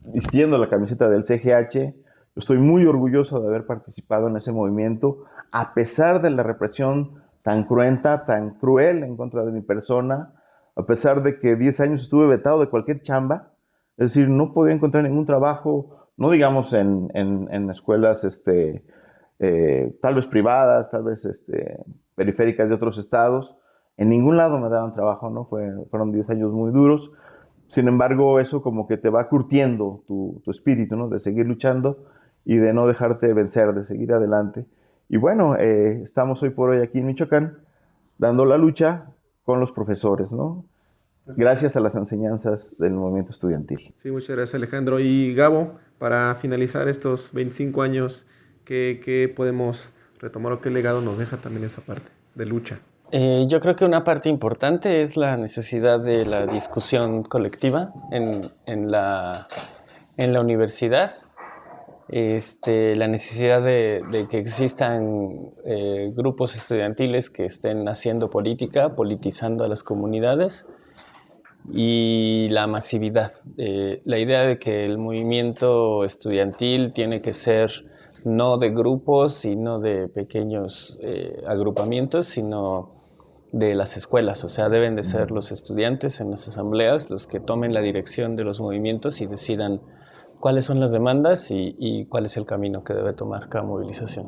vistiendo la camiseta del CGH. Estoy muy orgulloso de haber participado en ese movimiento, a pesar de la represión tan cruenta, tan cruel en contra de mi persona, a pesar de que 10 años estuve vetado de cualquier chamba, es decir, no podía encontrar ningún trabajo, no digamos en escuelas tal vez privadas, tal vez periféricas de otros estados, en ningún lado me daban trabajo, ¿no? Fueron 10 años muy duros. Sin embargo, eso como que te va curtiendo tu espíritu, ¿no? De seguir luchando y de no dejarte vencer, de seguir adelante. Y bueno, estamos hoy por hoy aquí en Michoacán, dando la lucha con los profesores, ¿no? Gracias a las enseñanzas del movimiento estudiantil. Sí, muchas gracias, Alejandro. Y Gabo, para finalizar estos 25 años, ¿qué podemos retomar o qué legado nos deja también esa parte de lucha? Yo creo que una parte importante es la necesidad de la discusión colectiva en la universidad. La necesidad de que existan grupos estudiantiles que estén haciendo política, politizando a las comunidades, y la masividad. La idea de que el movimiento estudiantil tiene que ser no de grupos, sino de pequeños agrupamientos, sino de las escuelas. O sea, deben de ser los estudiantes en las asambleas los que tomen la dirección de los movimientos y decidan cuáles son las demandas y cuál es el camino que debe tomar cada movilización.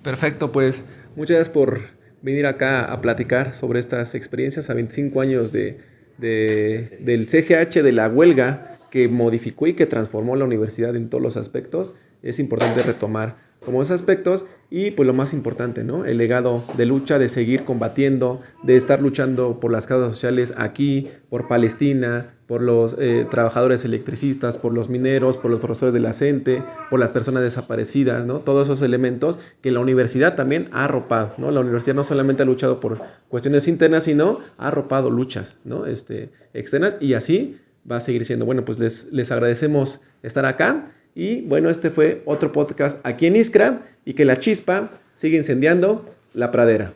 Perfecto, pues muchas gracias por venir acá a platicar sobre estas experiencias a 25 años del CGH, de la huelga que modificó y que transformó la universidad en todos los aspectos. Es importante retomar como esos aspectos y pues lo más importante, ¿no? El legado de lucha, de seguir combatiendo, de estar luchando por las causas sociales aquí, por Palestina, por los trabajadores electricistas, por los mineros, por los profesores de la CENTE, por las personas desaparecidas, ¿no? Todos esos elementos que la universidad también ha arropado, ¿no? La universidad no solamente ha luchado por cuestiones internas, sino ha arropado luchas, ¿no? Externas, y así va a seguir siendo. Bueno, pues les agradecemos estar acá. Y bueno, este fue otro podcast aquí en Iskra, y que la chispa sigue incendiando la pradera.